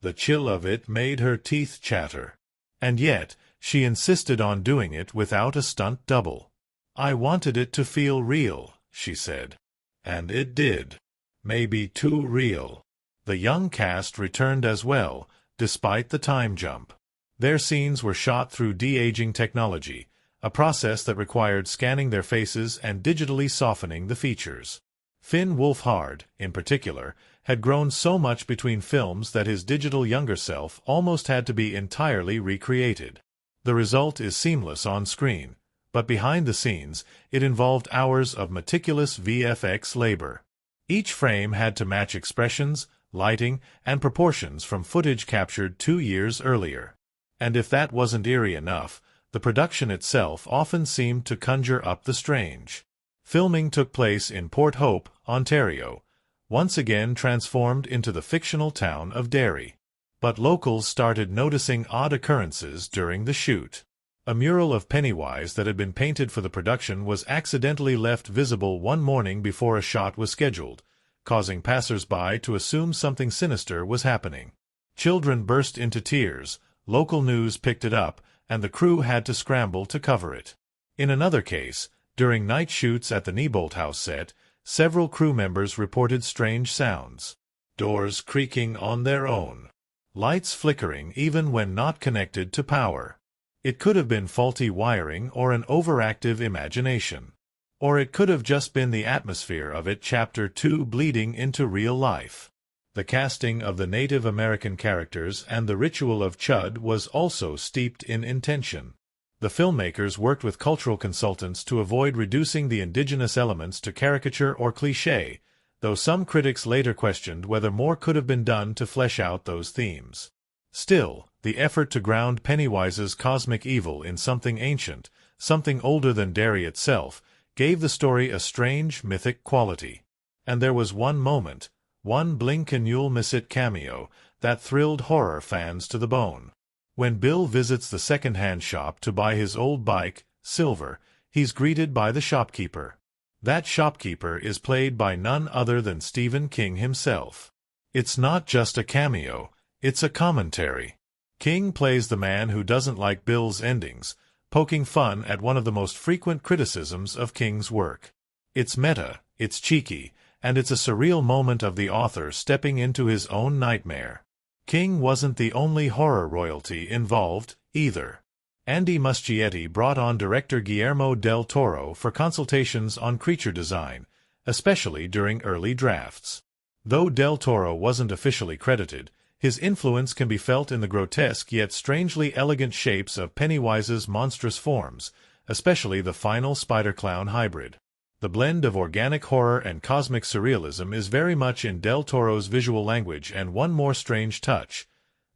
The chill of it made her teeth chatter. And yet, she insisted on doing it without a stunt double. "I wanted it to feel real," she said. And it did. Maybe too real. The young cast returned as well, despite the time jump. Their scenes were shot through de-aging technology, a process that required scanning their faces and digitally softening the features. Finn Wolfhard, in particular, had grown so much between films that his digital younger self almost had to be entirely recreated. The result is seamless on screen, but behind the scenes, it involved hours of meticulous VFX labor. Each frame had to match expressions, lighting, and proportions from footage captured 2 years earlier. And if that wasn't eerie enough, the production itself often seemed to conjure up the strange. Filming took place in Port Hope, Ontario, once again transformed into the fictional town of Derry. But locals started noticing odd occurrences during the shoot. A mural of Pennywise that had been painted for the production was accidentally left visible one morning before a shot was scheduled, causing passers-by to assume something sinister was happening. Children burst into tears, local news picked it up, and the crew had to scramble to cover it. In another case, during night shoots at the Neibolt House set, several crew members reported strange sounds. Doors creaking on their own. Lights flickering even when not connected to power. It could have been faulty wiring or an overactive imagination. Or it could have just been the atmosphere of Chapter 2 bleeding into real life. The casting of the Native American characters and the ritual of Chud was also steeped in intention. The filmmakers worked with cultural consultants to avoid reducing the indigenous elements to caricature or cliché, though some critics later questioned whether more could have been done to flesh out those themes. Still, the effort to ground Pennywise's cosmic evil in something ancient, something older than Derry itself, gave the story a strange, mythic quality. And there was one moment, one blink-and-you'll-miss-it cameo, that thrilled horror fans to the bone. When Bill visits the second-hand shop to buy his old bike, Silver, he's greeted by the shopkeeper. That shopkeeper is played by none other than Stephen King himself. It's not just a cameo, it's a commentary. King plays the man who doesn't like Bill's endings, poking fun at one of the most frequent criticisms of King's work. It's meta, it's cheeky, and it's a surreal moment of the author stepping into his own nightmare. King wasn't the only horror royalty involved, either. Andy Muschietti brought on director Guillermo del Toro for consultations on creature design, especially during early drafts. Though del Toro wasn't officially credited, his influence can be felt in the grotesque yet strangely elegant shapes of Pennywise's monstrous forms, especially the final spider-clown hybrid. The blend of organic horror and cosmic surrealism is very much in del Toro's visual language, and one more strange touch.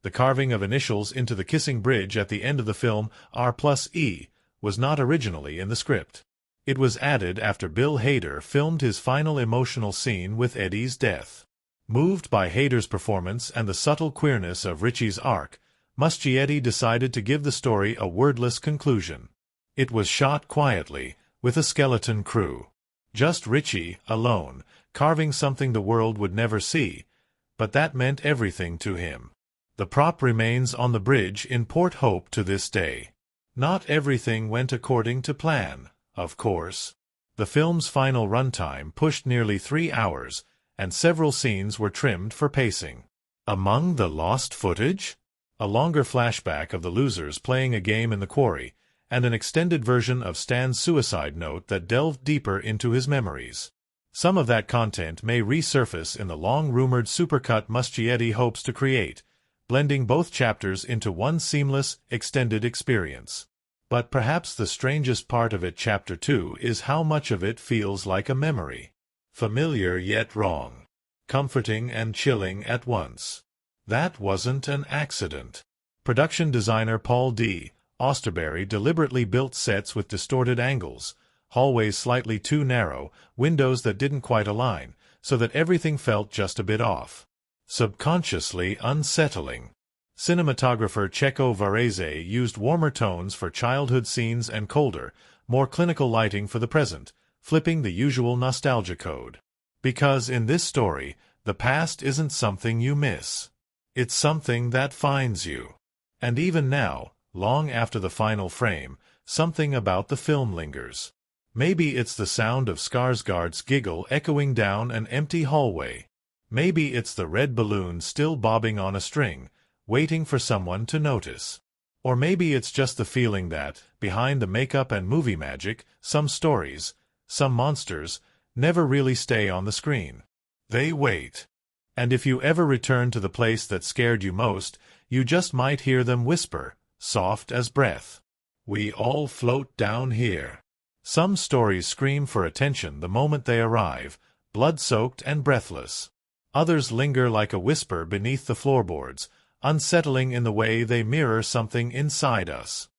The carving of initials into the kissing bridge at the end of the film, R+E, was not originally in the script. It was added after Bill Hader filmed his final emotional scene with Eddie's death. Moved by Hader's performance and the subtle queerness of Richie's arc, Muschietti decided to give the story a wordless conclusion. It was shot quietly, with a skeleton crew. Just Richie, alone, carving something the world would never see, but that meant everything to him. The prop remains on the bridge in Port Hope to this day. Not everything went according to plan, of course. The film's final runtime pushed nearly 3 hours, and several scenes were trimmed for pacing. Among the lost footage? A longer flashback of the losers playing a game in the quarry, and an extended version of Stan's suicide note that delved deeper into his memories. Some of that content may resurface in the long-rumored supercut Muschietti hopes to create, blending both chapters into one seamless, extended experience. But perhaps the strangest part of it, Chapter 2, is how much of it feels like a memory. Familiar yet wrong. Comforting and chilling at once. That wasn't an accident. Production designer Paul D. Austerberry deliberately built sets with distorted angles, hallways slightly too narrow, windows that didn't quite align, so that everything felt just a bit off. Subconsciously unsettling. Cinematographer Checo Varese used warmer tones for childhood scenes and colder, more clinical lighting for the present, flipping the usual nostalgia code. Because in this story, the past isn't something you miss. It's something that finds you. And even now, long after the final frame, something about the film lingers. Maybe it's the sound of Skarsgård's giggle echoing down an empty hallway. Maybe it's the red balloon still bobbing on a string, waiting for someone to notice. Or maybe it's just the feeling that, behind the makeup and movie magic, some stories, some monsters, never really stay on the screen. They wait. And if you ever return to the place that scared you most, you just might hear them whisper, soft as breath. We all float down here. Some stories scream for attention the moment they arrive, blood-soaked and breathless. Others linger like a whisper beneath the floorboards, unsettling in the way they mirror something inside us.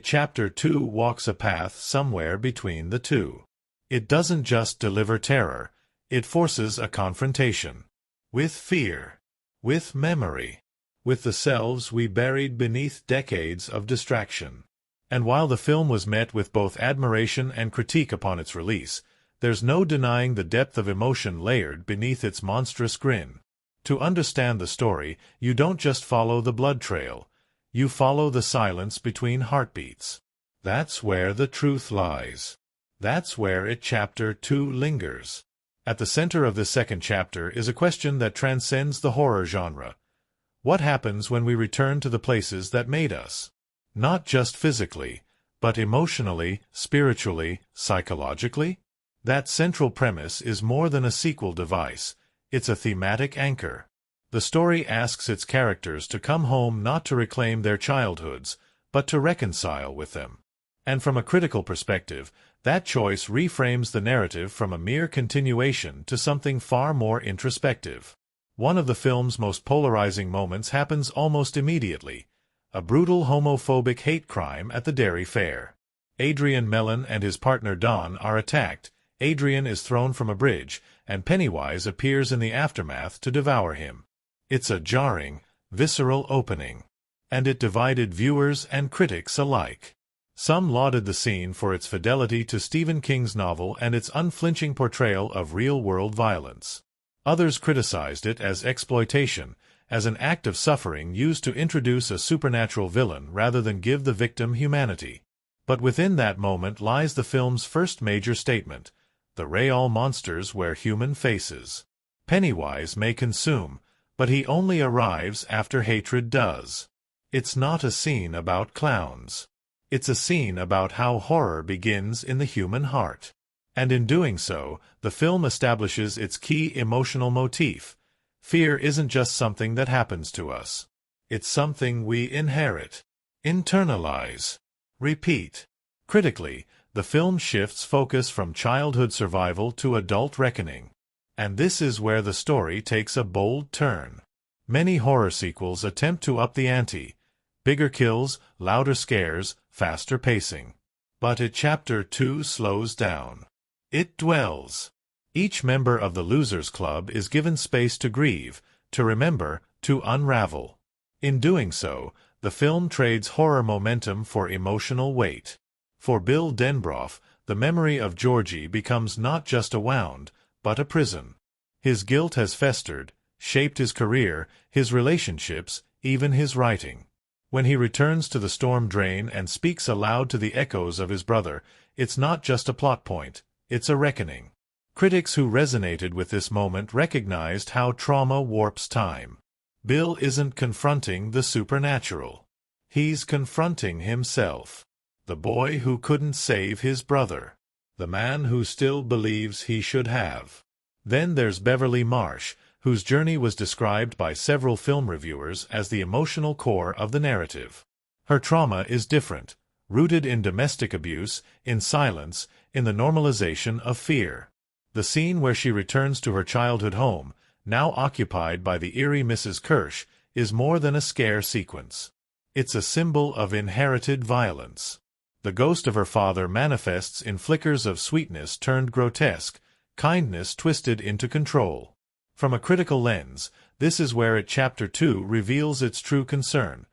Chapter 2 walks a path somewhere between the two. It doesn't just deliver terror, it forces a confrontation. With fear. With memory. With the selves we buried beneath decades of distraction. And while the film was met with both admiration and critique upon its release, there's no denying the depth of emotion layered beneath its monstrous grin. To understand the story, you don't just follow the blood trail, you follow the silence between heartbeats. That's where the truth lies. That's where Chapter 2 lingers. At the center of this second chapter is a question that transcends the horror genre. What happens when we return to the places that made us? Not just physically, but emotionally, spiritually, psychologically? That central premise is more than a sequel device, it's a thematic anchor. The story asks its characters to come home not to reclaim their childhoods, but to reconcile with them. And from a critical perspective, that choice reframes the narrative from a mere continuation to something far more introspective. One of the film's most polarizing moments happens almost immediately. A brutal homophobic hate crime at the dairy fair. Adrian Mellon and his partner Don are attacked, Adrian is thrown from a bridge, and Pennywise appears in the aftermath to devour him. It's a jarring, visceral opening. And it divided viewers and critics alike. Some lauded the scene for its fidelity to Stephen King's novel and its unflinching portrayal of real-world violence. Others criticized it as exploitation, as an act of suffering used to introduce a supernatural villain rather than give the victim humanity. But within that moment lies the film's first major statement. The real monsters wear human faces. Pennywise may consume, but he only arrives after hatred does. It's not a scene about clowns. It's a scene about how horror begins in the human heart. And in doing so, the film establishes its key emotional motif. Fear isn't just something that happens to us. It's something we inherit, internalize, repeat. Critically, the film shifts focus from childhood survival to adult reckoning. And this is where the story takes a bold turn. Many horror sequels attempt to up the ante. Bigger kills, louder scares, faster pacing. But Chapter 2 slows down. It dwells. Each member of the Losers Club is given space to grieve, to remember, to unravel. In doing so, the film trades horror momentum for emotional weight. For Bill Denbrough, the memory of Georgie becomes not just a wound, but a prison. His guilt has festered, shaped his career, his relationships, even his writing. When he returns to the storm drain and speaks aloud to the echoes of his brother, it's not just a plot point, it's a reckoning. Critics who resonated with this moment recognized how trauma warps time. Bill isn't confronting the supernatural. He's confronting himself. The boy who couldn't save his brother. The man who still believes he should have. Then there's Beverly Marsh, whose journey was described by several film reviewers as the emotional core of the narrative. Her trauma is different, rooted in domestic abuse, in silence, in the normalization of fear. The scene where she returns to her childhood home, now occupied by the eerie Mrs. Kirsch, is more than a scare sequence. It's a symbol of inherited violence. The ghost of her father manifests in flickers of sweetness turned grotesque, kindness twisted into control. From a critical lens, this is where Chapter 2 reveals its true concern,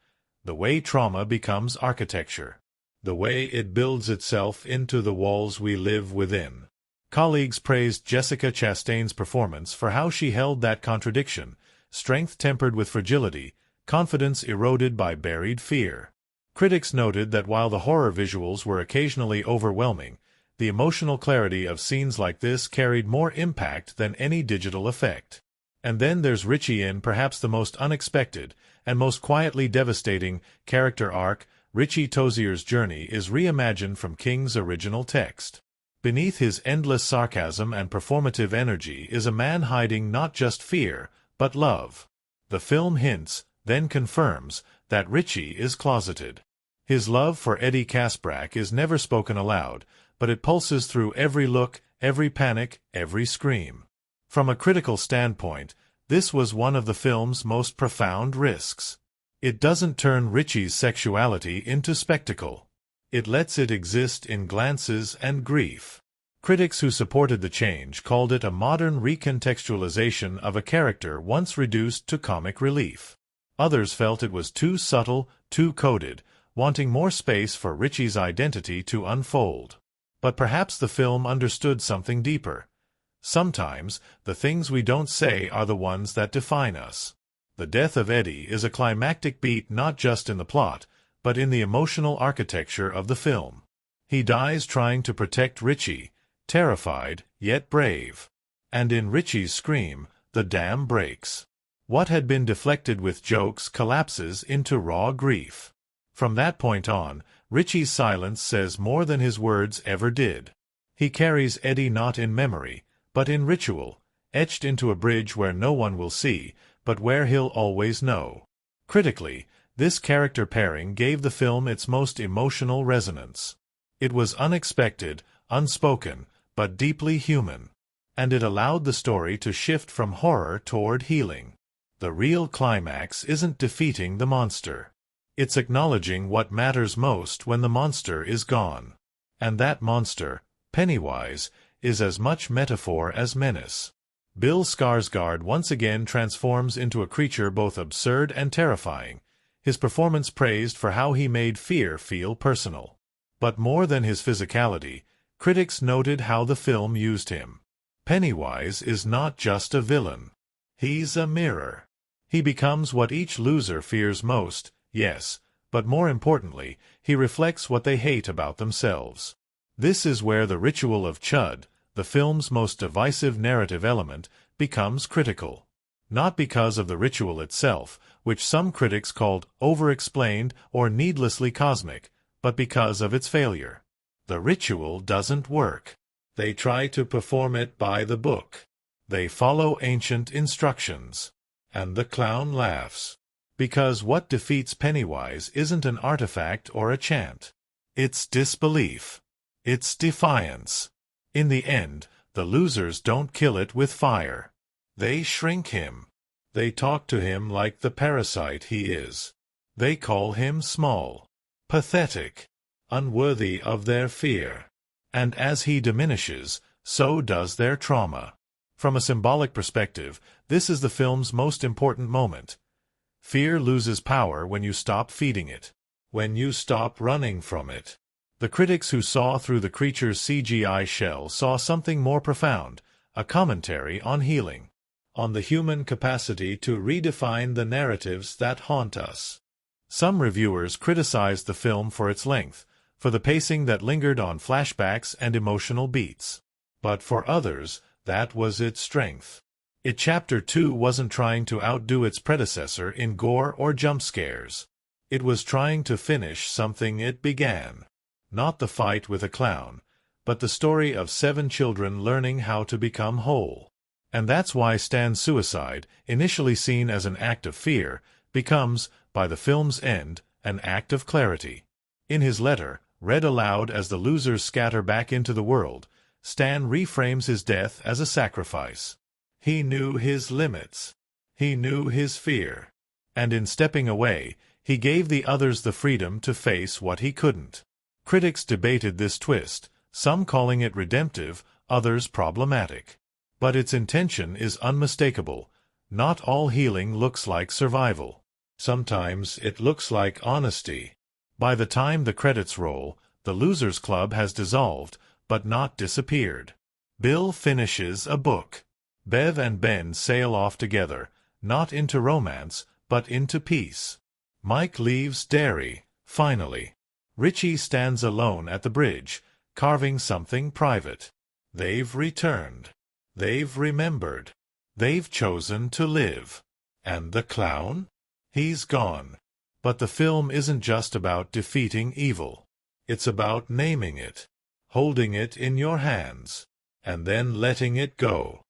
the way trauma becomes architecture, the way it builds itself into the walls we live within. Colleagues praised Jessica Chastain's performance for how she held that contradiction, strength tempered with fragility, confidence eroded by buried fear. Critics noted that while the horror visuals were occasionally overwhelming, the emotional clarity of scenes like this carried more impact than any digital effect. And then there's Richie in perhaps the most unexpected and most quietly devastating character arc. Richie Tozier's journey is reimagined from King's original text. Beneath his endless sarcasm and performative energy is a man hiding not just fear, but love. The film hints, then confirms, that Richie is closeted. His love for Eddie Kaspbrak is never spoken aloud, but it pulses through every look, every panic, every scream. From a critical standpoint, this was one of the film's most profound risks. It doesn't turn Richie's sexuality into spectacle. It lets it exist in glances and grief. Critics who supported the change called it a modern recontextualization of a character once reduced to comic relief. Others felt it was too subtle, too coded, wanting more space for Richie's identity to unfold. But perhaps the film understood something deeper. Sometimes, the things we don't say are the ones that define us. The death of Eddie is a climactic beat not just in the plot, but in the emotional architecture of the film. He dies trying to protect Richie, terrified, yet brave. And in Richie's scream, the dam breaks. What had been deflected with jokes collapses into raw grief. From that point on, Richie's silence says more than his words ever did. He carries Eddie not in memory, but in ritual, etched into a bridge where no one will see, but where he'll always know. Critically, this character pairing gave the film its most emotional resonance. It was unexpected, unspoken, but deeply human. And it allowed the story to shift from horror toward healing. The real climax isn't defeating the monster. It's acknowledging what matters most when the monster is gone. And that monster, Pennywise, is as much metaphor as menace. Bill Skarsgård once again transforms into a creature both absurd and terrifying, his performance praised for how he made fear feel personal. But more than his physicality, critics noted how the film used him. Pennywise is not just a villain. He's a mirror. He becomes what each loser fears most, yes, but more importantly, he reflects what they hate about themselves. This is where the ritual of Chud, the film's most divisive narrative element, becomes critical. Not because of the ritual itself, which some critics called over-explained or needlessly cosmic, but because of its failure. The ritual doesn't work. They try to perform it by the book. They follow ancient instructions. And the clown laughs. Because what defeats Pennywise isn't an artifact or a chant. It's disbelief. It's defiance. In the end, the losers don't kill it with fire. They shrink him. They talk to him like the parasite he is. They call him small, pathetic, unworthy of their fear. And as he diminishes, so does their trauma. From a symbolic perspective, this is the film's most important moment. Fear loses power when you stop feeding it. When you stop running from it. The critics who saw through the creature's CGI shell saw something more profound, a commentary on healing. On the human capacity to redefine the narratives that haunt us. Some reviewers criticized the film for its length, for the pacing that lingered on flashbacks and emotional beats. But for others, that was its strength. Chapter 2 wasn't trying to outdo its predecessor in gore or jump scares. It was trying to finish something it began. Not the fight with a clown, but the story of 7 children learning how to become whole. And that's why Stan's suicide, initially seen as an act of fear, becomes, by the film's end, an act of clarity. In his letter, read aloud as the losers scatter back into the world, Stan reframes his death as a sacrifice. He knew his limits. He knew his fear. And in stepping away, he gave the others the freedom to face what he couldn't. Critics debated this twist, some calling it redemptive, others problematic. But its intention is unmistakable. Not all healing looks like survival. Sometimes it looks like honesty. By the time the credits roll, the Losers Club has dissolved, but not disappeared. Bill finishes a book. Bev and Ben sail off together, not into romance, but into peace. Mike leaves Derry, finally. Richie stands alone at the bridge, carving something private. They've returned. They've remembered. They've chosen to live. And the clown? He's gone. But the film isn't just about defeating evil. It's about naming it, holding it in your hands, and then letting it go.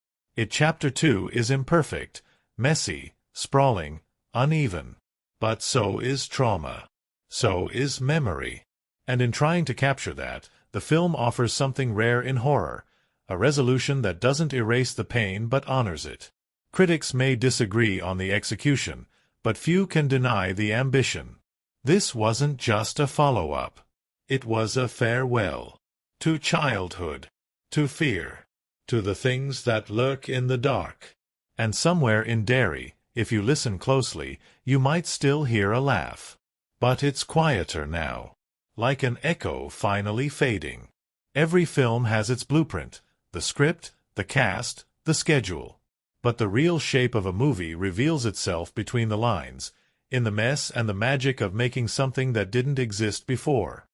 Chapter 2 is imperfect, messy, sprawling, uneven. But so is trauma. So is memory. And in trying to capture that, the film offers something rare in horror, a resolution that doesn't erase the pain but honors it. Critics may disagree on the execution, but few can deny the ambition. This wasn't just a follow-up. It was a farewell. To childhood. To fear. To the things that lurk in the dark. And somewhere in Derry, if you listen closely, you might still hear a laugh. But it's quieter now. Like an echo finally fading. Every film has its blueprint. The script, the cast, the schedule. But the real shape of a movie reveals itself between the lines, in the mess and the magic of making something that didn't exist before.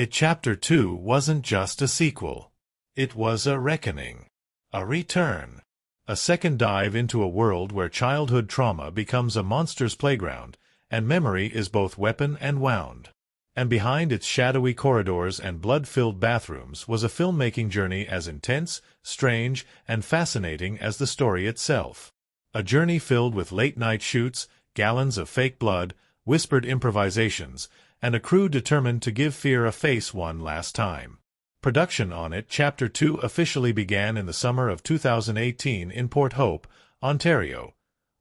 Chapter 2 wasn't just a sequel. It was a reckoning. A return. A second dive into a world where childhood trauma becomes a monster's playground, and memory is both weapon and wound. And behind its shadowy corridors and blood-filled bathrooms was a filmmaking journey as intense, strange, and fascinating as the story itself. A journey filled with late-night shoots, gallons of fake blood, whispered improvisations, and a crew determined to give fear a face one last time. Production on Chapter 2 officially began in the summer of 2018 in Port Hope, Ontario.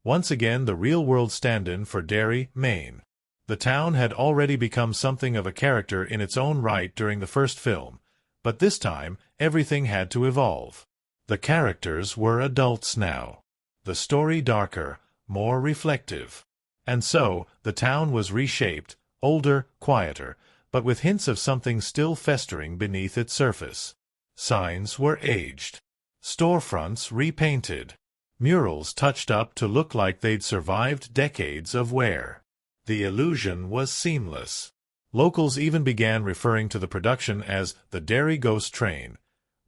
Once again the real-world stand-in for Derry, Maine. The town had already become something of a character in its own right during the first film, but this time everything had to evolve. The characters were adults now. The story darker, more reflective. And so, the town was reshaped, older, quieter, but with hints of something still festering beneath its surface. Signs were aged. Storefronts repainted. Murals touched up to look like they'd survived decades of wear. The illusion was seamless. Locals even began referring to the production as the Derry Ghost Train.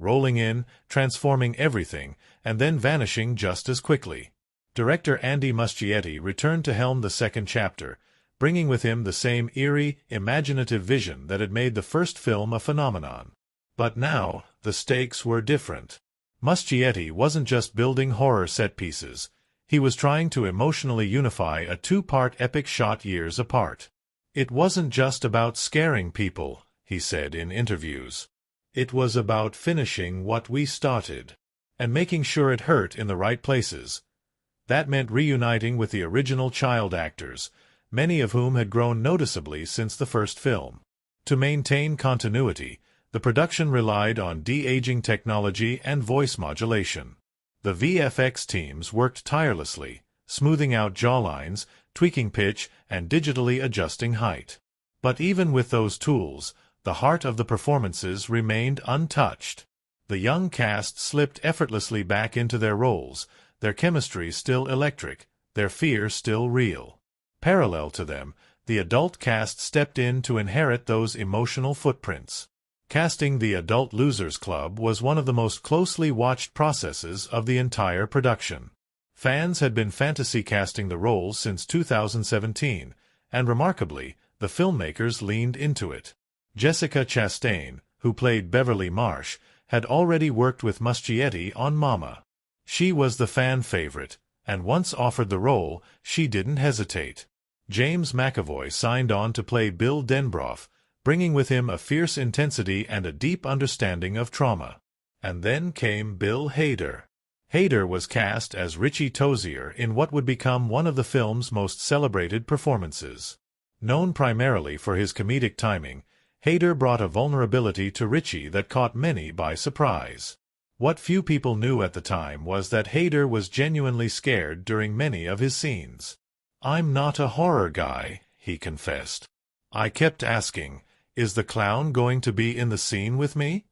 rolling in, transforming everything, and then vanishing just as quickly. Director Andy Muschietti returned to helm the second chapter, bringing with him the same eerie, imaginative vision that had made the first film a phenomenon. But now, the stakes were different. Muschietti wasn't just building horror set pieces. He was trying to emotionally unify a two-part epic shot years apart. It wasn't just about scaring people, he said in interviews. It was about finishing what we started, and making sure it hurt in the right places. That meant reuniting with the original child actors, many of whom had grown noticeably since the first film. To maintain continuity, the production relied on de-aging technology and voice modulation. The VFX teams worked tirelessly, smoothing out jawlines, tweaking pitch, and digitally adjusting height. But even with those tools, the heart of the performances remained untouched. The young cast slipped effortlessly back into their roles, their chemistry still electric, their fear still real. Parallel to them, the adult cast stepped in to inherit those emotional footprints. Casting the Adult Losers Club was one of the most closely watched processes of the entire production. Fans had been fantasy casting the roles since 2017, and remarkably, the filmmakers leaned into it. Jessica Chastain, who played Beverly Marsh, had already worked with Muschietti on Mama. She was the fan favorite, and once offered the role, she didn't hesitate. James McAvoy signed on to play Bill Denbrough, bringing with him a fierce intensity and a deep understanding of trauma. And then came Bill Hader. Hader was cast as Richie Tozier in what would become one of the film's most celebrated performances. Known primarily for his comedic timing, Hader brought a vulnerability to Richie that caught many by surprise. What few people knew at the time was that Hader was genuinely scared during many of his scenes. "I'm not a horror guy," he confessed. "I kept asking, is the clown going to be in the scene with me?"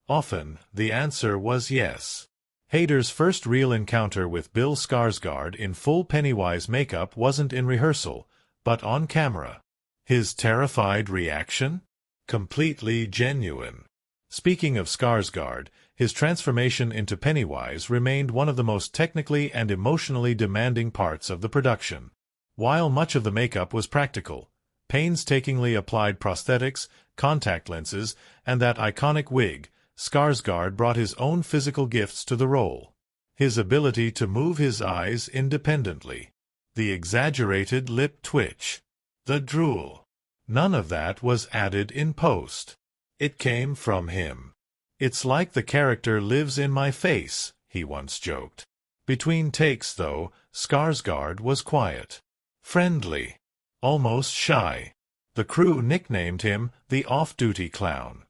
Often, the answer was yes. Hader's first real encounter with Bill Skarsgård in full Pennywise makeup wasn't in rehearsal, but on camera. His terrified reaction? Completely genuine. Speaking of Skarsgård, his transformation into Pennywise remained one of the most technically and emotionally demanding parts of the production. While much of the makeup was practical, painstakingly applied prosthetics, contact lenses, and that iconic wig, Skarsgård brought his own physical gifts to the role. His ability to move his eyes independently, the exaggerated lip twitch, the drool. None of that was added in post. It came from him. "It's like the character lives in my face," he once joked. Between takes, though, Skarsgård was quiet, friendly, almost shy. The crew nicknamed him the off-duty clown.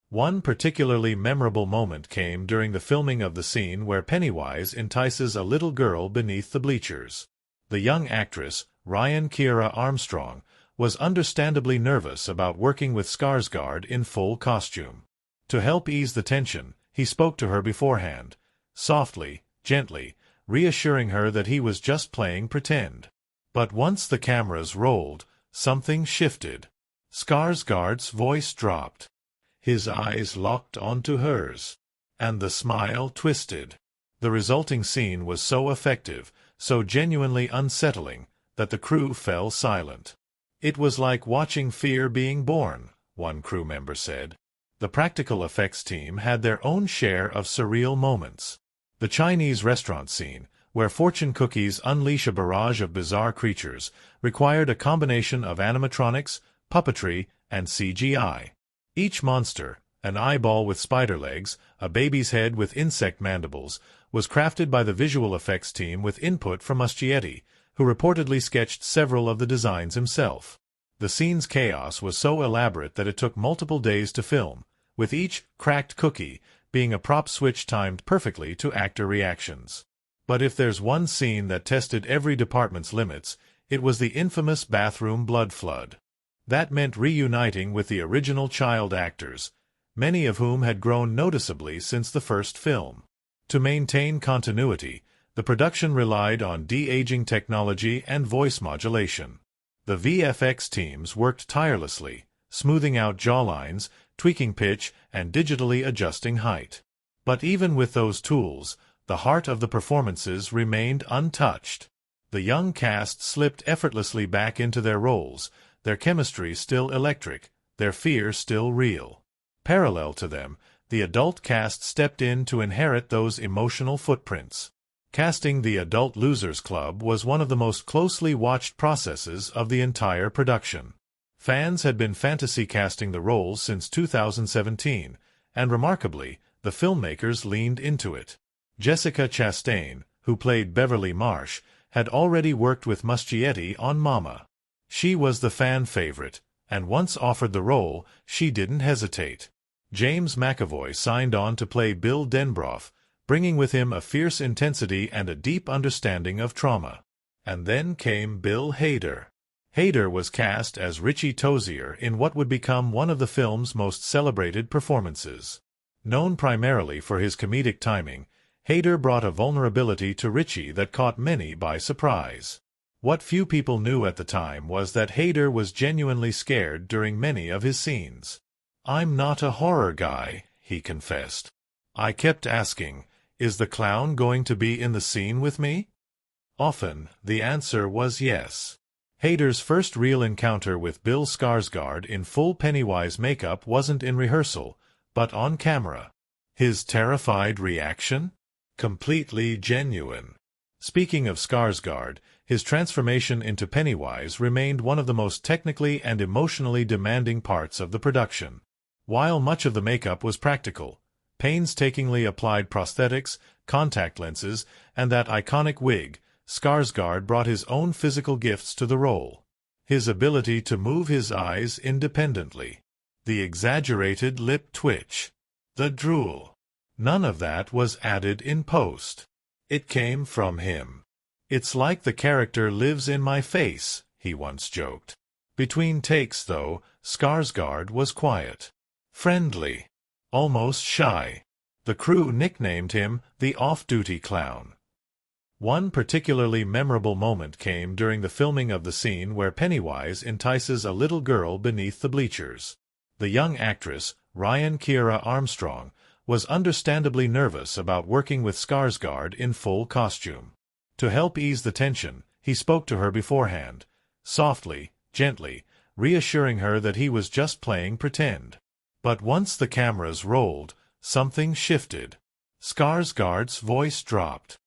One particularly memorable moment came during the filming of the scene where Pennywise entices a little girl beneath the bleachers. The young actress, Ryan Kiera Armstrong, was understandably nervous about working with Skarsgård in full costume. To help ease the tension, he spoke to her beforehand, softly, gently, reassuring her that he was just playing pretend. But once the cameras rolled, something shifted. Skarsgård's voice dropped. His eyes locked onto hers, and the smile twisted. The resulting scene was so effective, so genuinely unsettling, that the crew fell silent. "It was like watching fear being born," one crew member said. The practical effects team had their own share of surreal moments. The Chinese restaurant scene, where fortune cookies unleash a barrage of bizarre creatures, required a combination of animatronics, puppetry, and CGI. Each monster, an eyeball with spider legs, a baby's head with insect mandibles, was crafted by the visual effects team with input from Muschietti, who reportedly sketched several of the designs himself. The scene's chaos was so elaborate that it took multiple days to film, with each cracked cookie being a prop switch timed perfectly to actor reactions. But if there's one scene that tested every department's limits, it was the infamous bathroom blood flood. That meant reuniting with the original child actors, many of whom had grown noticeably since the first film. To maintain continuity, the production relied on de-aging technology and voice modulation. The VFX teams worked tirelessly, smoothing out jawlines, tweaking pitch, and digitally adjusting height. But even with those tools, the heart of the performances remained untouched. The young cast slipped effortlessly back into their roles, their chemistry still electric, their fear still real. Parallel to them, the adult cast stepped in to inherit those emotional footprints. Casting the Adult Losers Club was one of the most closely watched processes of the entire production. Fans had been fantasy casting the roles since 2017, and remarkably, the filmmakers leaned into it. Jessica Chastain, who played Beverly Marsh, had already worked with Muschietti on Mama. She was the fan favorite, and once offered the role, she didn't hesitate. James McAvoy signed on to play Bill Denbrough, bringing with him a fierce intensity and a deep understanding of trauma. And then came Bill Hader. Hader was cast as Richie Tozier in what would become one of the film's most celebrated performances. Known primarily for his comedic timing, Hader brought a vulnerability to Richie that caught many by surprise. What few people knew at the time was that Hader was genuinely scared during many of his scenes. "I'm not a horror guy," he confessed. "I kept asking, is the clown going to be in the scene with me?" Often, the answer was yes. Hader's first real encounter with Bill Skarsgård in full Pennywise makeup wasn't in rehearsal, but on camera. His terrified reaction? Completely genuine. Speaking of Skarsgård, his transformation into Pennywise remained one of the most technically and emotionally demanding parts of the production. While much of the makeup was practical, painstakingly applied prosthetics, contact lenses, and that iconic wig, Skarsgård brought his own physical gifts to the role. His ability to move his eyes independently, the exaggerated lip twitch, the drool. None of that was added in post. It came from him. "It's like the character lives in my face," he once joked. Between takes, though, Skarsgård was quiet, friendly, almost shy. The crew nicknamed him the off-duty clown. One particularly memorable moment came during the filming of the scene where Pennywise entices a little girl beneath the bleachers. The young actress, Ryan Kiera Armstrong, was understandably nervous about working with Skarsgård in full costume. To help ease the tension, he spoke to her beforehand, softly, gently, reassuring her that he was just playing pretend. But once the cameras rolled, something shifted. Skarsgård's voice dropped.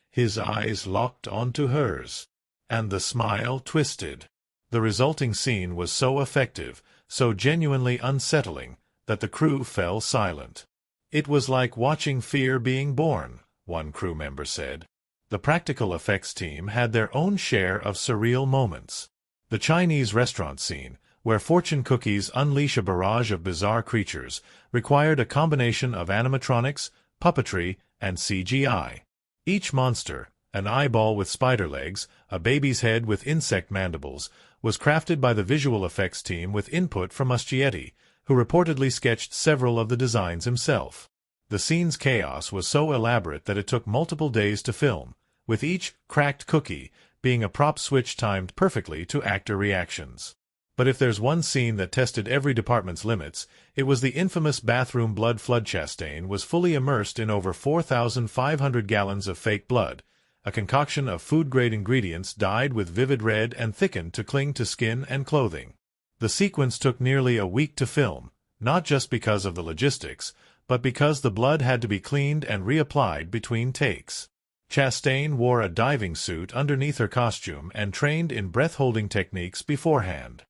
His eyes locked onto hers, and the smile twisted. The resulting scene was so effective, so genuinely unsettling, that the crew fell silent. "It was like watching fear being born," one crew member said. The practical effects team had their own share of surreal moments. The Chinese restaurant scene, where fortune cookies unleash a barrage of bizarre creatures, required a combination of animatronics, puppetry, and CGI. Each monster, an eyeball with spider legs, a baby's head with insect mandibles, was crafted by the visual effects team with input from Muschietti, who reportedly sketched several of the designs himself. The scene's chaos was so elaborate that it took multiple days to film, with each cracked cookie being a prop switch timed perfectly to actor reactions. But if there's one scene that tested every department's limits, it was the infamous bathroom blood flood. Chastain was fully immersed in over 4,500 gallons of fake blood, a concoction of food-grade ingredients dyed with vivid red and thickened to cling to skin and clothing. The sequence took nearly a week to film, not just because of the logistics, but because the blood had to be cleaned and reapplied between takes. Chastain wore a diving suit underneath her costume and trained in breath-holding techniques beforehand.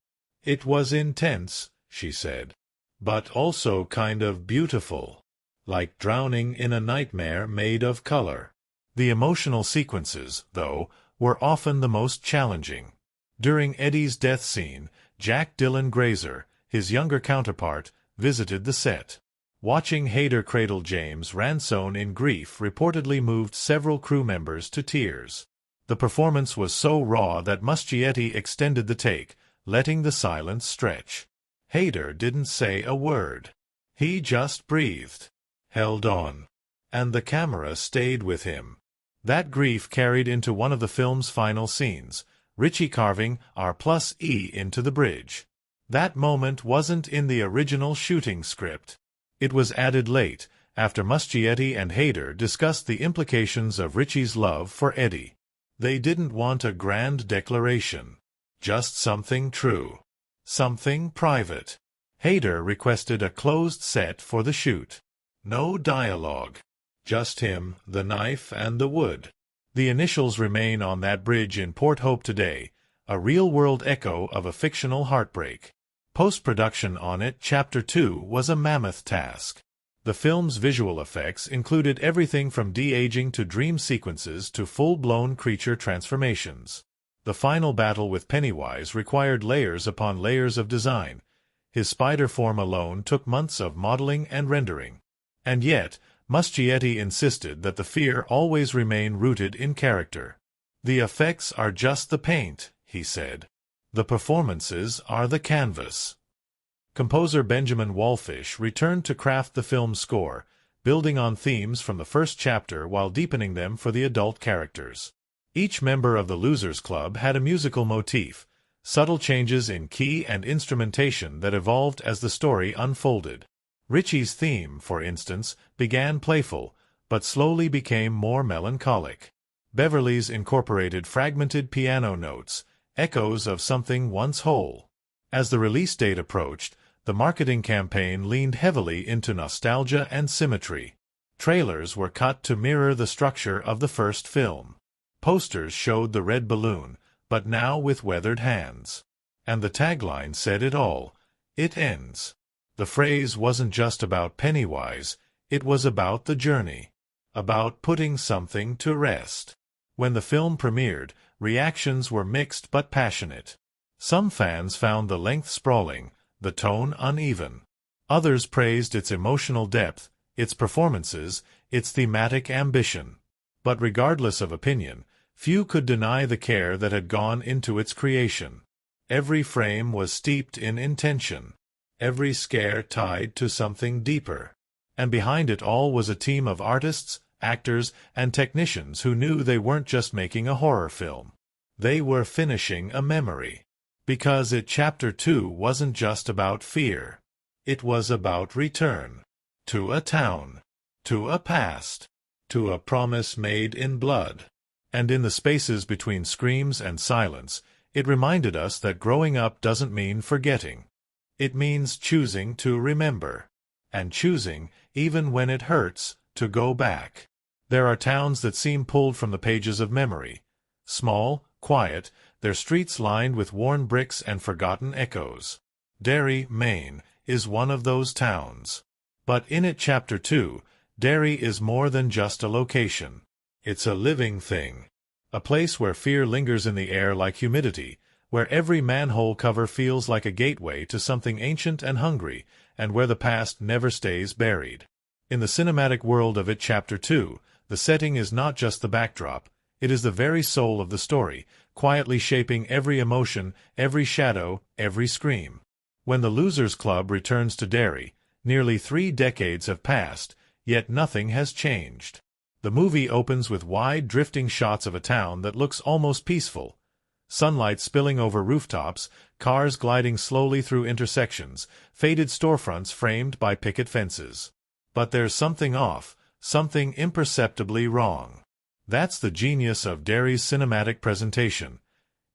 "It was intense," she said, "but also kind of beautiful, like drowning in a nightmare made of color." The emotional sequences, though, were often the most challenging. During Eddie's death scene, Jack Dylan Grazer, his younger counterpart, visited the set. Watching Hader cradle James Ransone in grief reportedly moved several crew members to tears. The performance was so raw that Muschietti extended the take, letting the silence stretch. Hader didn't say a word. He just breathed, held on, and the camera stayed with him. That grief carried into one of the film's final scenes, Richie carving R+E into the bridge. That moment wasn't in the original shooting script. It was added late, after Muschietti and Hader discussed the implications of Richie's love for Eddie. They didn't want a grand declaration. Just something true. Something private. Hader requested a closed set for the shoot. No dialogue. Just him, the knife, and the wood. The initials remain on that bridge in Port Hope today, a real-world echo of a fictional heartbreak. Post-production on it, Chapter 2, was a mammoth task. The film's visual effects included everything from de-aging to dream sequences to full-blown creature transformations. The final battle with Pennywise required layers upon layers of design. His spider form alone took months of modeling and rendering. And yet, Muschietti insisted that the fear always remain rooted in character. "The effects are just the paint," he said. "The performances are the canvas." Composer Benjamin Wallfish returned to craft the film's score, building on themes from the first chapter while deepening them for the adult characters. Each member of the Losers Club had a musical motif, subtle changes in key and instrumentation that evolved as the story unfolded. Richie's theme, for instance, began playful, but slowly became more melancholic. Beverly's incorporated fragmented piano notes, echoes of something once whole. As the release date approached, the marketing campaign leaned heavily into nostalgia and symmetry. Trailers were cut to mirror the structure of the first film. Posters showed the red balloon, but now with weathered hands. And the tagline said it all: "It ends." The phrase wasn't just about Pennywise, it was about the journey. About putting something to rest. When the film premiered, reactions were mixed but passionate. Some fans found the length sprawling, the tone uneven. Others praised its emotional depth, its performances, its thematic ambition. But regardless of opinion, few could deny the care that had gone into its creation. Every frame was steeped in intention. Every scare tied to something deeper. And behind it all was a team of artists, actors, and technicians who knew they weren't just making a horror film. They were finishing a memory. Because Chapter 2 wasn't just about fear. It was about return. To a town. To a past. To a promise made in blood. And in the spaces between screams and silence, it reminded us that growing up doesn't mean forgetting. It means choosing to remember. And choosing, even when it hurts, to go back. There are towns that seem pulled from the pages of memory. Small, quiet, their streets lined with worn bricks and forgotten echoes. Derry, Maine, is one of those towns. But in Chapter 2, Derry is more than just a location. It's a living thing. A place where fear lingers in the air like humidity, where every manhole cover feels like a gateway to something ancient and hungry, and where the past never stays buried. In the cinematic world of Chapter 2, the setting is not just the backdrop, it is the very soul of the story, quietly shaping every emotion, every shadow, every scream. When the Losers Club returns to Derry, nearly 3 decades have passed, yet nothing has changed. The movie opens with wide, drifting shots of a town that looks almost peaceful. Sunlight spilling over rooftops, cars gliding slowly through intersections, faded storefronts framed by picket fences. But there's something off, something imperceptibly wrong. That's the genius of Derry's cinematic presentation.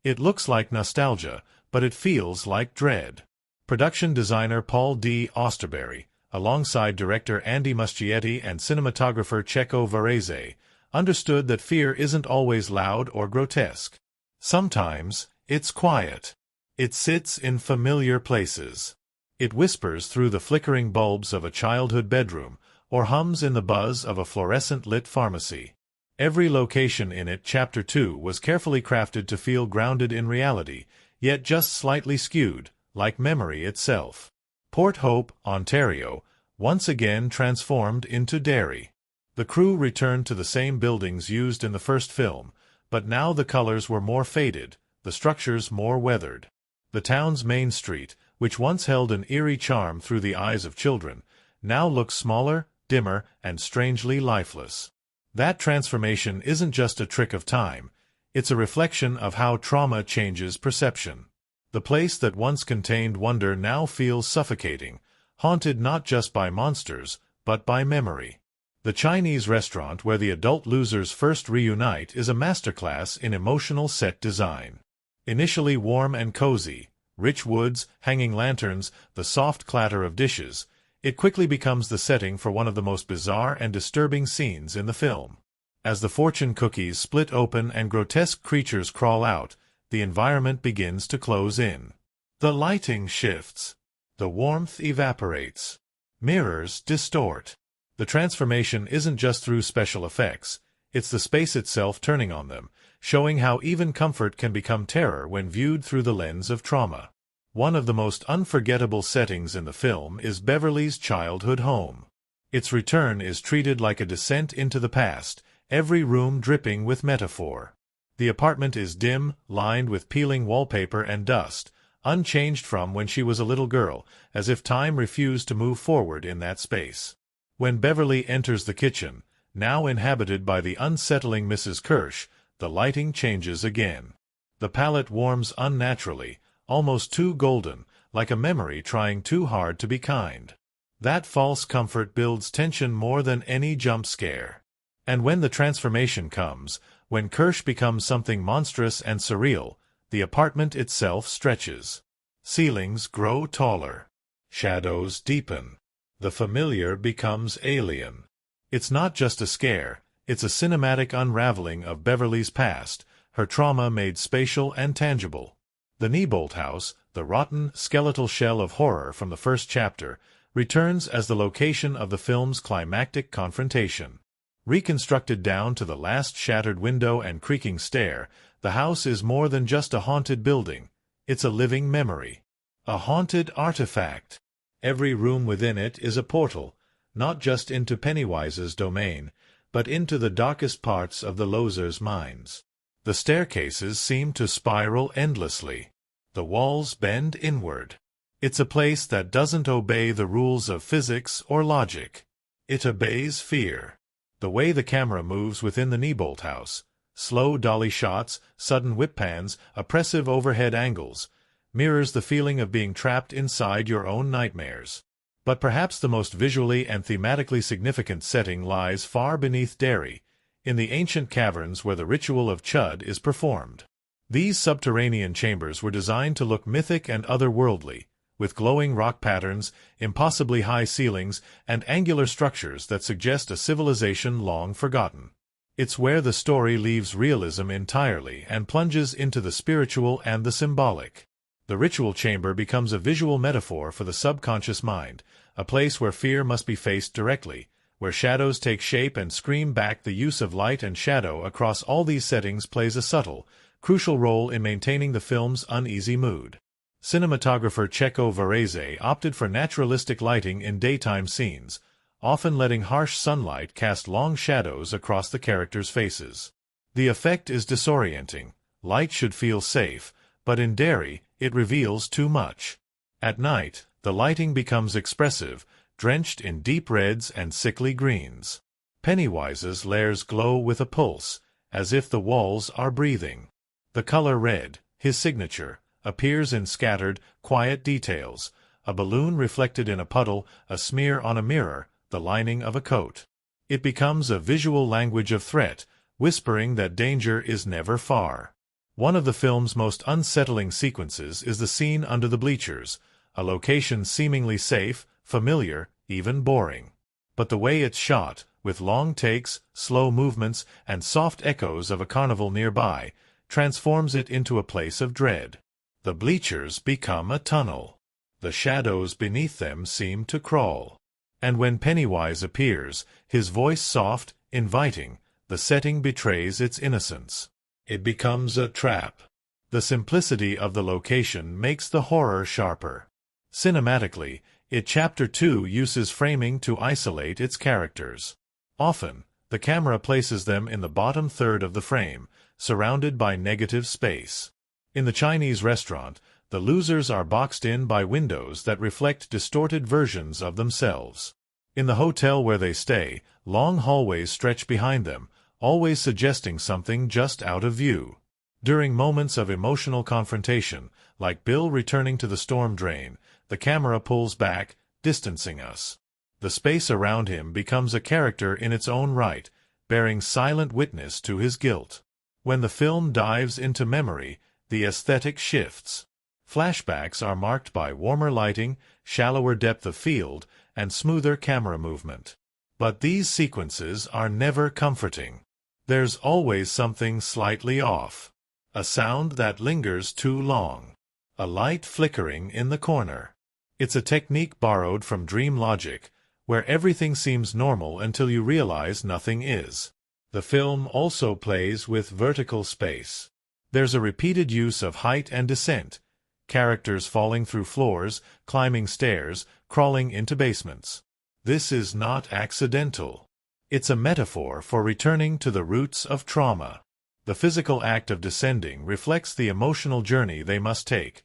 It looks like nostalgia, but it feels like dread. Production designer Paul D. Osterberry, alongside director Andy Muschietti and cinematographer Checo Varese, understood that fear isn't always loud or grotesque. Sometimes, it's quiet. It sits in familiar places. It whispers through the flickering bulbs of a childhood bedroom, or hums in the buzz of a fluorescent-lit pharmacy. Every location in Chapter 2 was carefully crafted to feel grounded in reality, yet just slightly skewed, like memory itself. Port Hope, Ontario, once again transformed into Derry. The crew returned to the same buildings used in the first film, but now the colors were more faded, the structures more weathered. The town's main street, which once held an eerie charm through the eyes of children, now looks smaller, dimmer, and strangely lifeless. That transformation isn't just a trick of time, it's a reflection of how trauma changes perception. The place that once contained wonder now feels suffocating, haunted not just by monsters, but by memory. The Chinese restaurant where the adult losers first reunite is a masterclass in emotional set design. Initially warm and cozy, rich woods, hanging lanterns, the soft clatter of dishes, it quickly becomes the setting for one of the most bizarre and disturbing scenes in the film. As the fortune cookies split open and grotesque creatures crawl out, the environment begins to close in. The lighting shifts. The warmth evaporates. Mirrors distort. The transformation isn't just through special effects, it's the space itself turning on them, showing how even comfort can become terror when viewed through the lens of trauma. One of the most unforgettable settings in the film is Beverly's childhood home. Its return is treated like a descent into the past, every room dripping with metaphor. The apartment is dim, lined with peeling wallpaper and dust, unchanged from when she was a little girl, as if time refused to move forward in that space. When Beverly enters the kitchen, now inhabited by the unsettling Mrs. Kirsch, the lighting changes again. The palette warms unnaturally, almost too golden, like a memory trying too hard to be kind. That false comfort builds tension more than any jump scare. And when the transformation comes, when Kirsch becomes something monstrous and surreal, the apartment itself stretches. Ceilings grow taller. Shadows deepen. The familiar becomes alien. It's not just a scare, it's a cinematic unraveling of Beverly's past, her trauma made spatial and tangible. The Neibolt house, the rotten, skeletal shell of horror from the first chapter, returns as the location of the film's climactic confrontation. Reconstructed down to the last shattered window and creaking stair, the house is more than just a haunted building. It's a living memory. A haunted artifact. Every room within it is a portal, not just into Pennywise's domain, but into the darkest parts of the losers' minds. The staircases seem to spiral endlessly. The walls bend inward. It's a place that doesn't obey the rules of physics or logic. It obeys fear. The way the camera moves within the Neibolt house, slow dolly shots, sudden whip pans, oppressive overhead angles, mirrors the feeling of being trapped inside your own nightmares. But perhaps the most visually and thematically significant setting lies far beneath Derry, in the ancient caverns where the ritual of Chud is performed. These subterranean chambers were designed to look mythic and otherworldly, with glowing rock patterns, impossibly high ceilings, and angular structures that suggest a civilization long forgotten. It's where the story leaves realism entirely and plunges into the spiritual and the symbolic. The ritual chamber becomes a visual metaphor for the subconscious mind, a place where fear must be faced directly, where shadows take shape and scream back. The use of light and shadow across all these settings plays a subtle, crucial role in maintaining the film's uneasy mood. Cinematographer Checo Varese opted for naturalistic lighting in daytime scenes, often letting harsh sunlight cast long shadows across the characters' faces. The effect is disorienting. Light should feel safe, but in Derry, it reveals too much. At night, the lighting becomes expressive, drenched in deep reds and sickly greens. Pennywise's lairs glow with a pulse, as if the walls are breathing. The color red, his signature, appears in scattered, quiet details, a balloon reflected in a puddle, a smear on a mirror, the lining of a coat. It becomes a visual language of threat, whispering that danger is never far. One of the film's most unsettling sequences is the scene under the bleachers, a location seemingly safe, familiar, even boring. But the way it's shot, with long takes, slow movements, and soft echoes of a carnival nearby, transforms it into a place of dread. The bleachers become a tunnel. The shadows beneath them seem to crawl. And when Pennywise appears, his voice soft, inviting, the setting betrays its innocence. It becomes a trap. The simplicity of the location makes the horror sharper. Cinematically, Chapter 2 uses framing to isolate its characters. Often, the camera places them in the bottom third of the frame, surrounded by negative space. In the Chinese restaurant, the losers are boxed in by windows that reflect distorted versions of themselves. In the hotel where they stay, long hallways stretch behind them, always suggesting something just out of view. During moments of emotional confrontation, Like Bill returning to the storm drain, the camera pulls back, distancing us. The space around him becomes a character in its own right, bearing silent witness to his guilt. When the film dives into memory, the aesthetic shifts. Flashbacks are marked by warmer lighting, shallower depth of field, and smoother camera movement. But these sequences are never comforting. There's always something slightly off. A sound that lingers too long. A light flickering in the corner. It's a technique borrowed from dream logic, where everything seems normal until you realize nothing is. The film also plays with vertical space. There's a repeated use of height and descent, characters falling through floors, climbing stairs, crawling into basements. This is not accidental. It's a metaphor for returning to the roots of trauma. The physical act of descending reflects the emotional journey they must take,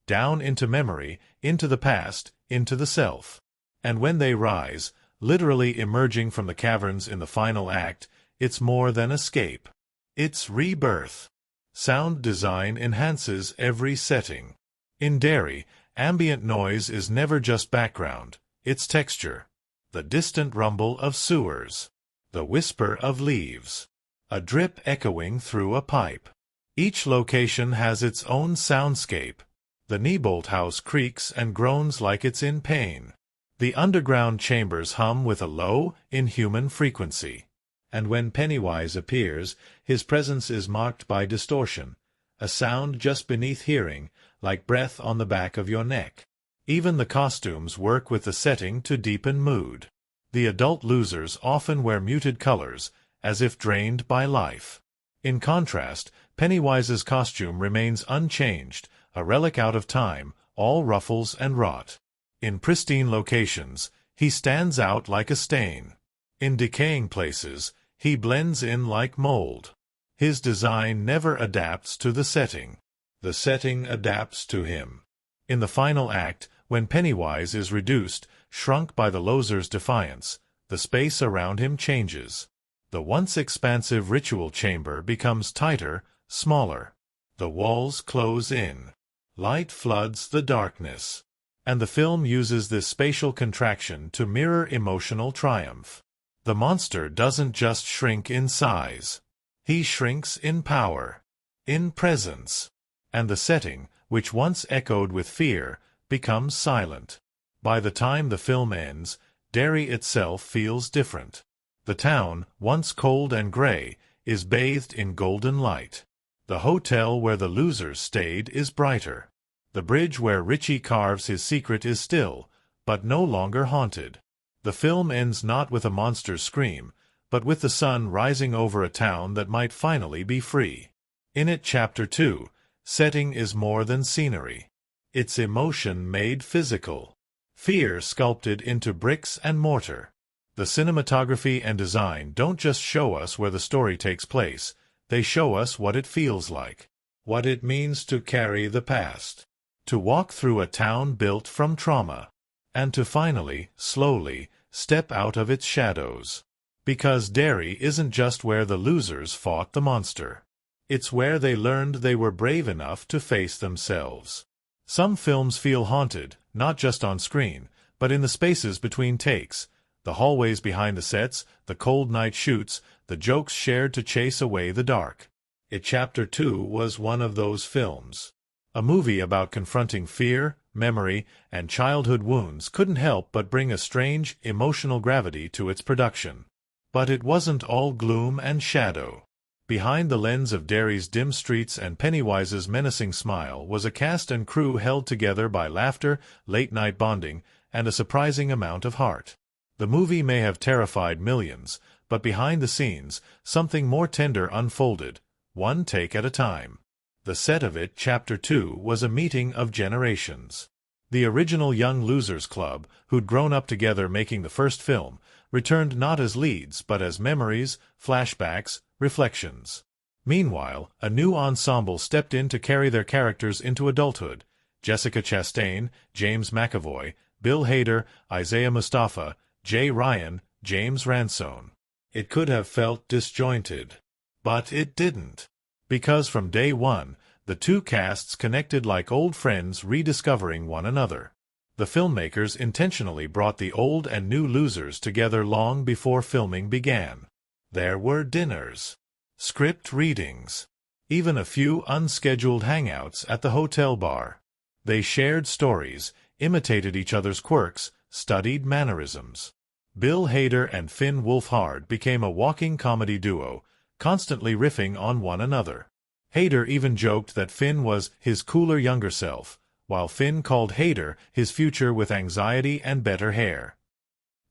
down into memory, into the past, into the self. And when they rise, literally emerging from the caverns in the final act, it's more than escape. It's rebirth. Sound design enhances every setting. In Derry, ambient noise is never just background, it's texture. The distant rumble of sewers. The whisper of leaves. A drip echoing through a pipe. Each location has its own soundscape. The Neibolt house creaks and groans like it's in pain. The underground chambers hum with a low, inhuman frequency. And when Pennywise appears, his presence is marked by distortion, a sound just beneath hearing, like breath on the back of your neck. Even the costumes work with the setting to deepen mood. The adult losers often wear muted colors, as if drained by life. In contrast, Pennywise's costume remains unchanged, a relic out of time, all ruffles and rot. In pristine locations, he stands out like a stain. In decaying places, he blends in like mold. His design never adapts to the setting. The setting adapts to him. In the final act, when Pennywise is reduced, shrunk by the loser's defiance, the space around him changes. The once expansive ritual chamber becomes tighter, smaller. The walls close in. Light floods the darkness. And the film uses this spatial contraction to mirror emotional triumph. The monster doesn't just shrink in size. He shrinks in power, in presence. And the setting, which once echoed with fear, becomes silent. By the time the film ends, Derry itself feels different. The town, once cold and gray, is bathed in golden light. The hotel where the losers stayed is brighter. The bridge where Richie carves his secret is still, but no longer haunted. The film ends not with a monster's scream, but with the sun rising over a town that might finally be free. In it, Chapter 2, setting is more than scenery. It's emotion made physical. Fear sculpted into bricks and mortar. The cinematography and design don't just show us where the story takes place, they show us what it feels like. What it means to carry the past. To walk through a town built from trauma. And to finally, slowly, step out of its shadows. Because Derry isn't just where the losers fought the monster. It's where they learned they were brave enough to face themselves. Some films feel haunted, not just on screen, but in the spaces between takes, the hallways behind the sets, the cold night shoots, the jokes shared to chase away the dark. It Chapter 2 was one of those films. A movie about confronting fear, memory, and childhood wounds couldn't help but bring a strange, emotional gravity to its production. But it wasn't all gloom and shadow. Behind the lens of Derry's dim streets and Pennywise's menacing smile was a cast and crew held together by laughter, late-night bonding, and a surprising amount of heart. The movie may have terrified millions, but behind the scenes, something more tender unfolded, one take at a time. The set of it, Chapter 2, was a meeting of generations. The original Young Losers Club, who'd grown up together making the first film, returned not as leads but as memories, flashbacks, reflections. Meanwhile, a new ensemble stepped in to carry their characters into adulthood. Jessica Chastain, James McAvoy, Bill Hader, Isaiah Mustafa, Jay Ryan, James Ransone. It could have felt disjointed. But it didn't. Because from day one, The two casts connected like old friends rediscovering one another. The filmmakers intentionally brought the old and new losers together long before filming began. There were dinners, script readings, even a few unscheduled hangouts at the hotel bar. They shared stories, imitated each other's quirks, studied mannerisms. Bill Hader and Finn Wolfhard became a walking comedy duo, constantly riffing on one another. Hader even joked that Finn was his cooler younger self, while Finn called Hader his future with anxiety and better hair.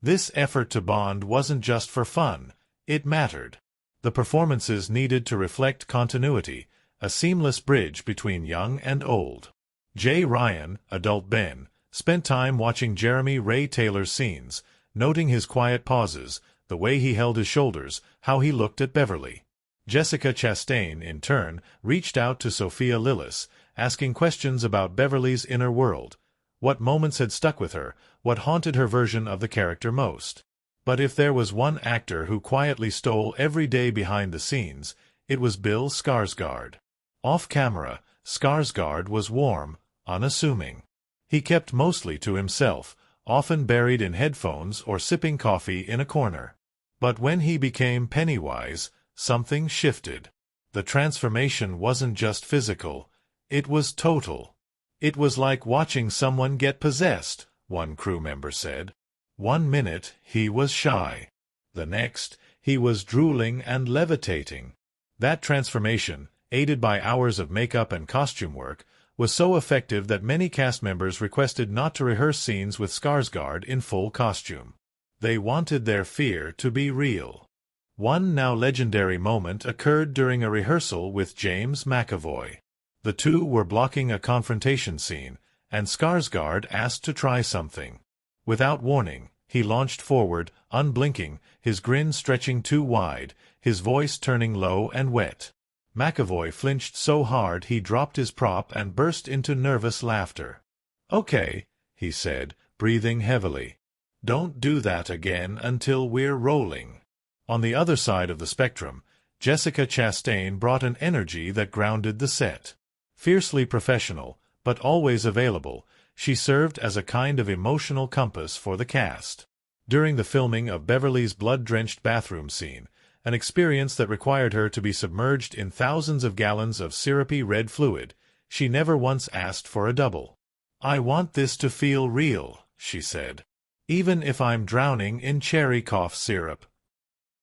This effort to bond wasn't just for fun, it mattered. The performances needed to reflect continuity, a seamless bridge between young and old. Jay Ryan, adult Ben, spent time watching Jeremy Ray Taylor's scenes, noting his quiet pauses, the way he held his shoulders, how he looked at Beverly. Jessica Chastain, in turn, reached out to Sophia Lillis, asking questions about Beverly's inner world. What moments had stuck with her, what haunted her version of the character most. But if there was one actor who quietly stole every day behind the scenes, it was Bill Skarsgård. Off-camera, Skarsgård was warm, unassuming. He kept mostly to himself, often buried in headphones or sipping coffee in a corner. But when he became Pennywise, something shifted. The transformation wasn't just physical, it was total. It was like watching someone get possessed, one crew member said. 1 minute, he was shy. The next, he was drooling and levitating. That transformation, aided by hours of makeup and costume work, was so effective that many cast members requested not to rehearse scenes with Skarsgård in full costume. They wanted their fear to be real. One now legendary moment occurred during a rehearsal with James McAvoy. The two were blocking a confrontation scene, and Skarsgård asked to try something. Without warning, he launched forward, unblinking, his grin stretching too wide, his voice turning low and wet. McAvoy flinched so hard he dropped his prop and burst into nervous laughter. "Okay," he said, breathing heavily. "Don't do that again until we're rolling." On the other side of the spectrum, Jessica Chastain brought an energy that grounded the set. Fiercely professional, but always available, she served as a kind of emotional compass for the cast. During the filming of Beverly's blood-drenched bathroom scene, an experience that required her to be submerged in thousands of gallons of syrupy red fluid, she never once asked for a double. "I want this to feel real," she said. "Even if I'm drowning in cherry cough syrup."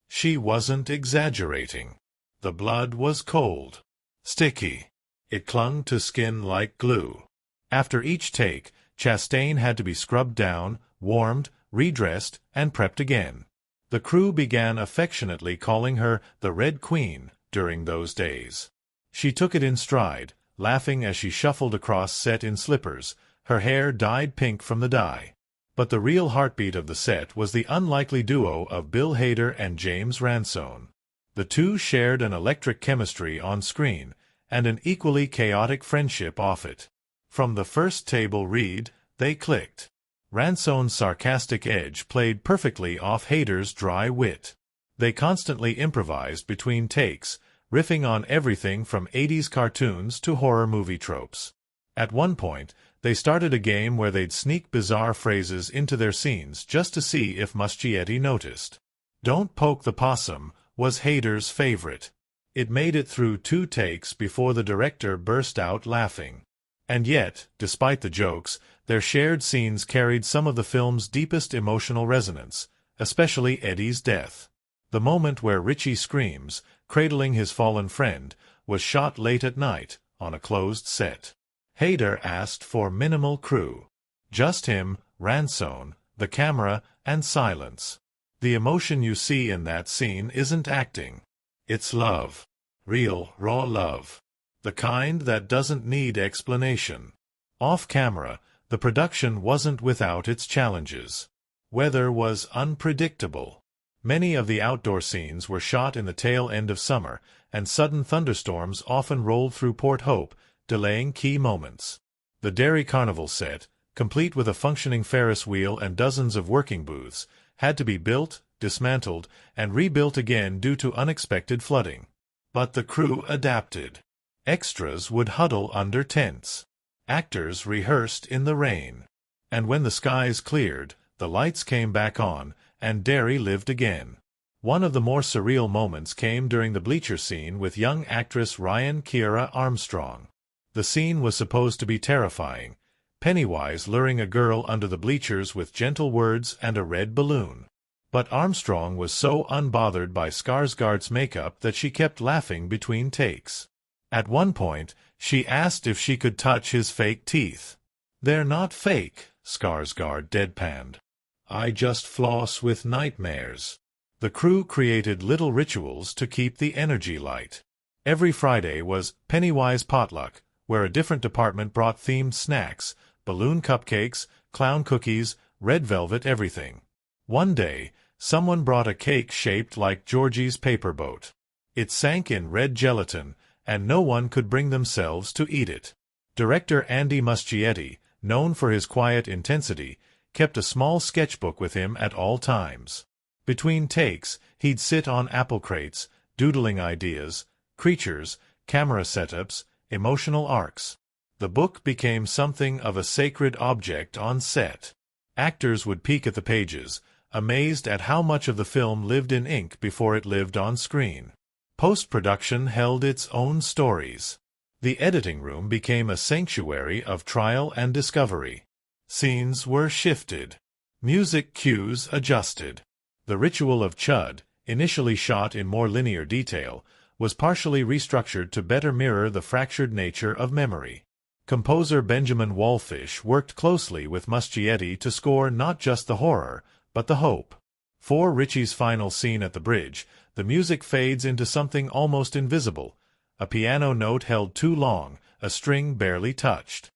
She wasn't exaggerating. The blood was cold, sticky. It clung to skin like glue. After each take, Chastain had to be scrubbed down, warmed, redressed, and prepped again. The crew began affectionately calling her the Red Queen during those days. She took it in stride, laughing as she shuffled across set in slippers, her hair dyed pink from the dye. But the real heartbeat of the set was the unlikely duo of Bill Hader and James Ransone. The two shared an electric chemistry on screen, and an equally chaotic friendship off it. From the first table read, they clicked. Ransone's sarcastic edge played perfectly off Hader's dry wit. They constantly improvised between takes, riffing on everything from 80s cartoons to horror movie tropes. At one point, they started a game where they'd sneak bizarre phrases into their scenes just to see if Muschietti noticed. "Don't poke the possum" was Hader's favorite. It made it through 2 takes before the director burst out laughing. And yet, despite the jokes, their shared scenes carried some of the film's deepest emotional resonance, especially Eddie's death. The moment where Richie screams, cradling his fallen friend, was shot late at night, on a closed set. Hader asked for minimal crew. Just him, Ransone, the camera, and silence. The emotion you see in that scene isn't acting. It's love. Real, raw love. The kind that doesn't need explanation. Off-camera, the production wasn't without its challenges. Weather was unpredictable. Many of the outdoor scenes were shot in the tail end of summer, and sudden thunderstorms often rolled through Port Hope, delaying key moments. The Dairy Carnival set, complete with a functioning Ferris wheel and dozens of working booths, had to be built, dismantled, and rebuilt again due to unexpected flooding. But the crew adapted. Extras would huddle under tents. Actors rehearsed in the rain. And when the skies cleared, the lights came back on, and Derry lived again. One of the more surreal moments came during the bleacher scene with young actress Ryan Kiera Armstrong. The scene was supposed to be terrifying, Pennywise luring a girl under the bleachers with gentle words and a red balloon. But Armstrong was so unbothered by Skarsgård's makeup that she kept laughing between takes. At one point, she asked if she could touch his fake teeth. "They're not fake," Skarsgård deadpanned. "I just floss with nightmares." The crew created little rituals to keep the energy light. Every Friday was Pennywise Potluck, where a different department brought themed snacks, balloon cupcakes, clown cookies, red velvet everything. One day, someone brought a cake shaped like Georgie's paper boat. It sank in red gelatin, and no one could bring themselves to eat it. Director Andy Muschietti, known for his quiet intensity, kept a small sketchbook with him at all times. Between takes, he'd sit on apple crates, doodling ideas, creatures, camera setups, emotional arcs. The book became something of a sacred object on set. Actors would peek at the pages, amazed at how much of the film lived in ink before it lived on screen. Post-production held its own stories. The editing room became a sanctuary of trial and discovery. Scenes were shifted. Music cues adjusted. The ritual of Chud, initially shot in more linear detail, was partially restructured to better mirror the fractured nature of memory. Composer Benjamin Wallfish worked closely with Muschietti to score not just the horror, but the hope. For Richie's final scene at the bridge, the music fades into something almost invisible, a piano note held too long, a string barely touched.